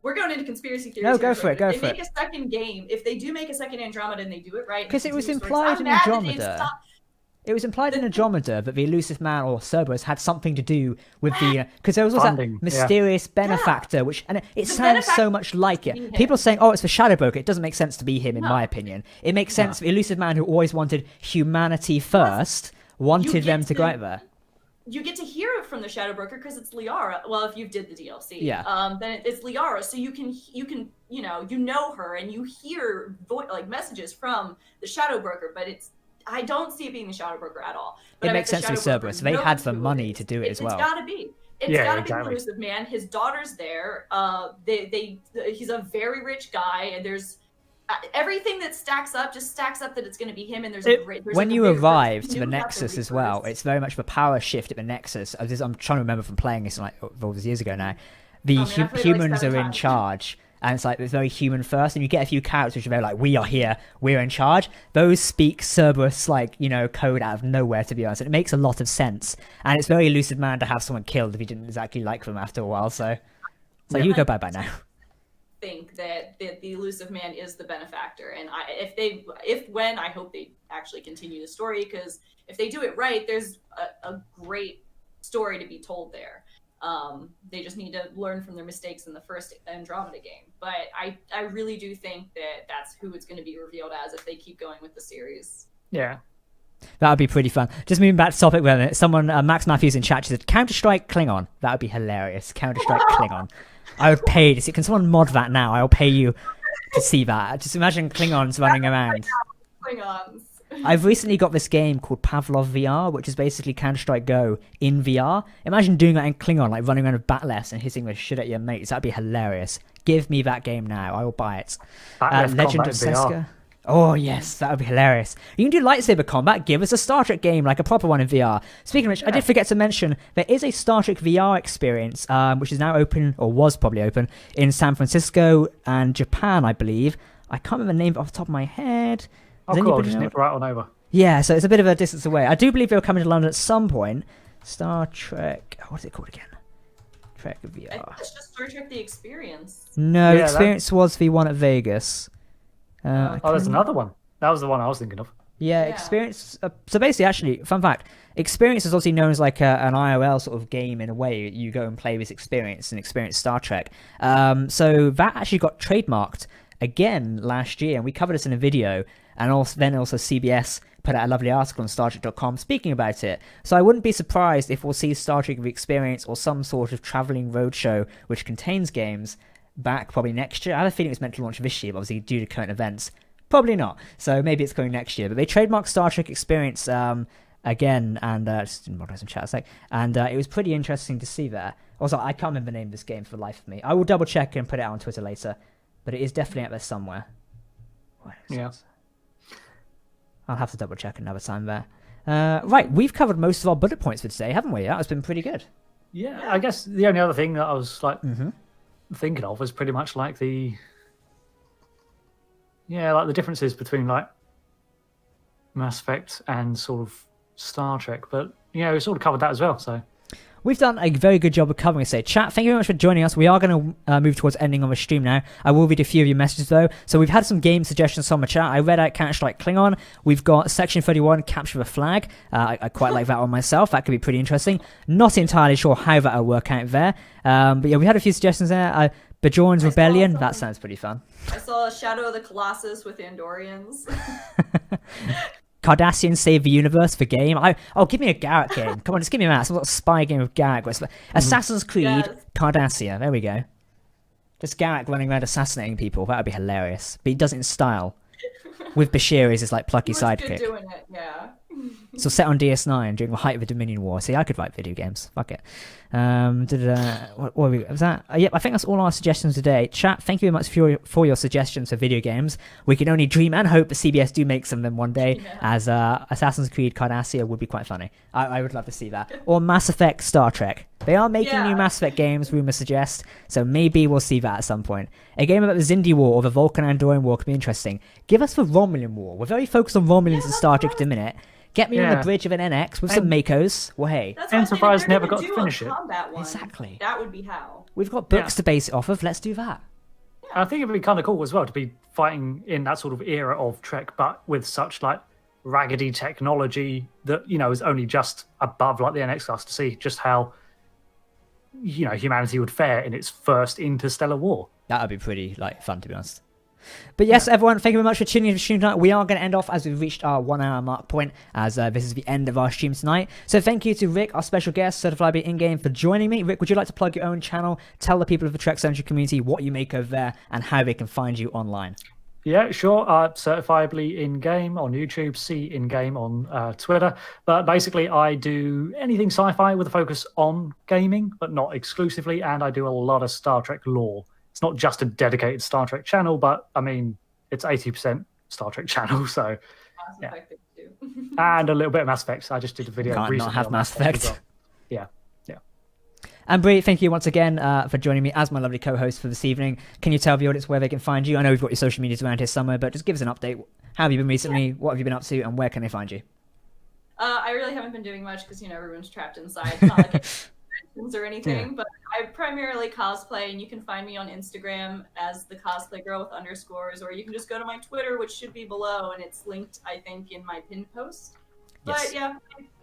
We're going into conspiracy theories. No, go for it. If they make a second game, if they do make a second Andromeda and they do it right... Because it was implied in Andromeda. It was implied in Andromeda that the Elusive Man or Cerberus had something to do with the... Because there was also that mysterious benefactor, which... And it sounds so much like it. People are saying, it's the Shadow Broker. It doesn't make sense to be him, in my opinion. It makes sense. The Elusive Man, who always wanted humanity first, wanted them to go out there. You get to hear it from the Shadow Broker because it's Liara. Well, if you did the DLC, then it's Liara. So you can her and you hear messages from the Shadow Broker, but I don't see it being the Shadow Broker at all. But it makes sense to be Cerberus. They had the money to do it as well. It's gotta be. It's gotta be the Elusive Man. His daughter's there. He's a very rich guy, and there's everything that stacks up that it's going to be him. And there's when you arrive to the Nexus as well, it's very much the power shift at the Nexus. I'm trying to remember from playing this like all these years ago now. The humans are in charge. And it's like, it's very human first, and you get a few characters which are very like, we are here, we're in charge. Those speak Cerberus, code out of nowhere, to be honest. And it makes a lot of sense. And it's very Elusive Man to have someone killed if you didn't exactly like them after a while, so you go bye-bye now. Think that the Elusive Man is the benefactor, and I hope they actually continue the story, because if they do it right, there's a great story to be told there. They just need to learn from their mistakes in the first Andromeda game. But I really do think that that's who it's going to be revealed as if they keep going with the series. Yeah. That would be pretty fun. Just moving back to topic with it. Someone, Max Matthews in chat, said Counter-Strike Klingon. That would be hilarious. Counter-Strike Klingon. I would pay to see. Can someone mod that now? I'll pay you to see that. Just imagine Klingons running around. Klingons. I've recently got this game called Pavlov VR, which is basically Counter-Strike Go in VR. Imagine doing that in Klingon, like running around with batless and hitting the shit at your mates. That'd be hilarious. Give me that game now. I will buy it. Legend of Seska. Oh, yes, that would be hilarious. You can do lightsaber combat. Give us a Star Trek game, like a proper one in VR. Speaking of which, I did forget to mention, there is a Star Trek VR experience, which is now open, or was probably open, in San Francisco and Japan, I believe. I can't remember the name off the top of my head. Oh, cool. I'll just nip right on over. Yeah, so it's a bit of a distance away. I do believe they'll come into London at some point. Star Trek... what is it called again? Trek VR. I think it's just Star Trek The Experience. No, the experience was the one at Vegas. There's another one. That was the one I was thinking of. Yeah, Experience... so basically, actually, fun fact, Experience is obviously known as like an IRL sort of game in a way. You go and play this Experience and experience Star Trek. So that actually got trademarked again last year, and we covered this in a video, and also CBS put out a lovely article on StarTrek.com speaking about it. So I wouldn't be surprised if we'll see Star Trek The Experience or some sort of travelling roadshow which contains games back probably next year. I have a feeling it's meant to launch this year, but obviously due to current events, probably not. So maybe it's coming next year. But they trademarked Star Trek Experience again, and just didn't moderate some chat a sec, and it was pretty interesting to see there. Also, I can't remember the name of this game for the life of me. I will double check and put it out on Twitter later, but it is definitely out there somewhere. Yeah. I'll have to double check another time there. Right, we've covered most of our bullet points for today, haven't we? That has been pretty good. Yeah, I guess the only other thing that I was like thinking of was pretty much like the differences between like Mass Effect and sort of Star Trek, but we sort of covered that as well. So we've done a very good job of covering it. So, chat, thank you very much for joining us. We are going to move towards ending on the stream now. I will read a few of your messages, though. So, we've had some game suggestions from the chat. I read out Counter-Strike Klingon. We've got Section 31, Capture the Flag. I quite like that one myself. That could be pretty interesting. Not entirely sure how that will work out there. But yeah, we had a few suggestions there. Bajorn's Rebellion. That sounds pretty fun. I saw Shadow of the Colossus with Andorians. Cardassian Save the Universe for game. Give me a Garrett game. Come on, just give me that. Some sort of spy game of Garrett. Assassin's Creed, Cardassia. There we go. Just Garrett running around assassinating people. That would be hilarious. But he does it in style. With Bashir as his like plucky sidekick. Doing it, yeah. So set on DS9 during the height of the Dominion War. See, I could write video games. Fuck it. What was that? Yep, I think that's all our suggestions today. Chat, thank you very much for your suggestions for video games. We can only dream and hope that CBS do make some of them one day, as Assassin's Creed Cardassia would be quite funny. I would love to see that. Or Mass Effect Star Trek. They are making new Mass Effect games, rumours suggest, so maybe we'll see that at some point. A game about the Xindi War or the Vulcan-Andorian War could be interesting. Give us the Romulan War. We're very focused on Romulans in Star Trek at the minute. Get me on the bridge of an NX with some Makos. Well, hey. Enterprise never got to finish it. Exactly. That would be how. We've got books to base it off of. Let's do that. I think it'd be kind of cool as well to be fighting in that sort of era of Trek, but with such like raggedy technology that is only just above like the NX class, to see just how humanity would fare in its first interstellar war. That would be pretty fun, to be honest. But yes, everyone, thank you very much for tuning in to stream tonight. We are going to end off as we've reached our 1 hour mark point, as this is the end of our stream tonight. So thank you to Rick, our special guest, Certifiably Ingame, for joining me. Rick, would you like to plug your own channel, tell the people of the Trek Century community what you make over there and how they can find you online? Yeah, sure. Certifiably Ingame on YouTube, see Ingame on Twitter. But basically, I do anything sci-fi with a focus on gaming, but not exclusively, and I do a lot of Star Trek lore. It's not just a dedicated Star Trek channel, but I mean, it's 80% Star Trek channel, so yeah. And a little bit of Mass Effect. I just did a video Can't recently not have on Mass Effect. well. Yeah. And Brie, thank you once again for joining me as my lovely co-host for this evening. Can you tell the audience where they can find you? I know we've got your social medias around here somewhere, but just give us an update. How have you been recently? What have you been up to? And where can they find you? I really haven't been doing much because everyone's trapped inside. It's not like or anything, but I primarily cosplay, and you can find me on Instagram as the cosplay girl with _, or you can just go to my Twitter, which should be below, and it's linked, I think, in my pinned post. But yeah,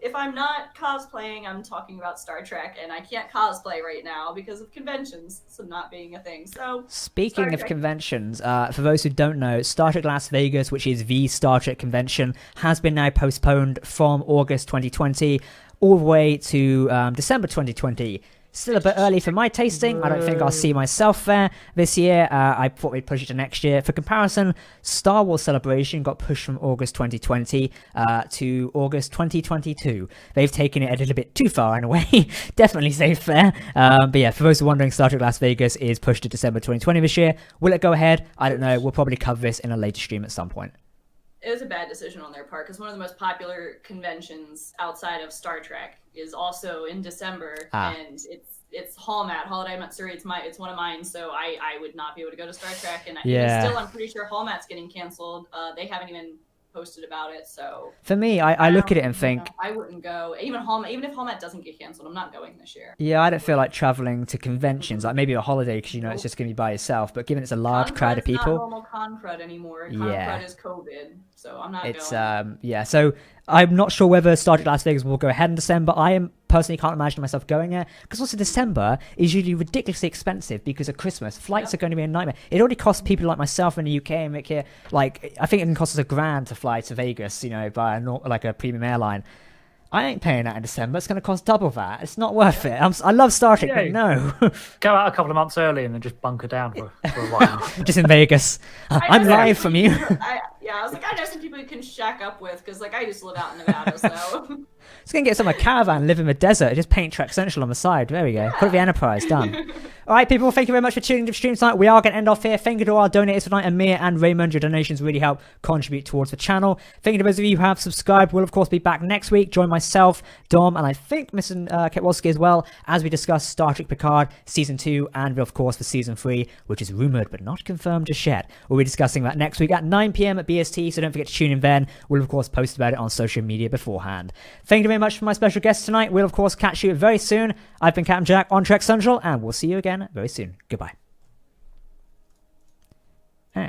if I'm not cosplaying, I'm talking about Star Trek, and I can't cosplay right now because of conventions, so not being a thing. So speaking of conventions, for those who don't know, Star Trek Las Vegas, which is the Star Trek convention, has been now postponed from August 2020 all the way to December 2020. Still a bit early for my tasting. I don't think I'll see myself there this year. I thought we'd push it to next year. For comparison, Star Wars Celebration got pushed from August 2020 to August 2022. They've taken it a little bit too far in a way. Definitely safe there. But yeah, for those who are wondering, Star Trek Las Vegas is pushed to December 2020 this year. Will it go ahead? I don't know. We'll probably cover this in a later stream at some point. It was a bad decision on their part because one of the most popular conventions outside of Star Trek is also in December, and it's Holiday Matsuri. It's one of mine, so I would not be able to go to Star Trek, and still I'm pretty sure Hallmat's getting canceled. They haven't even posted about it, so for me, I look at it and think I wouldn't go. Even if Hallmat doesn't get canceled, I'm not going this year. Yeah, I don't feel like traveling to conventions, like maybe a holiday because it's just going to be by yourself. But given it's a large crowd of people, not normal Concrud anymore. Concrud is COVID, so I'm not going. So I'm not sure whether Star Trek Las Vegas will go ahead in December. I am personally can't imagine myself going there because also December is usually ridiculously expensive because of Christmas. Flights are going to be a nightmare. It already costs people like myself in the UK and Mick here, like I think it can cost us $1,000 to fly to Vegas, by a premium airline. I ain't paying that in December. It's going to cost double that. It's not worth it. I love Star Trek, but no. Go out a couple of months early and then just bunker down for a while. Just in Vegas. I'm live from you. I was like, I know some people you can shack up with because, I used to live out in Nevada, so. Just gonna get some caravan, live in the desert, just paint Trek Central on the side. There we go. Put it the Enterprise, done. All right, people, thank you very much for tuning into the stream tonight. We are going to end off here. Thank you to our donators tonight, Amir and Raymond. Your donations really help contribute towards the channel. Thank you to those of you who have subscribed. We'll, of course, be back next week. Join myself, Dom, and I think Miss Ketwolski as well, as we discuss Star Trek Picard Season 2 and, of course, for Season 3, which is rumoured but not confirmed just yet. We'll be discussing that next week at 9 p.m. at BST, so don't forget to tune in then. We'll, of course, post about it on social media beforehand. Thank you very much for my special guest tonight. We'll, of course, catch you very soon. I've been Captain Jack on Trek Central, and we'll see you again very soon. Goodbye.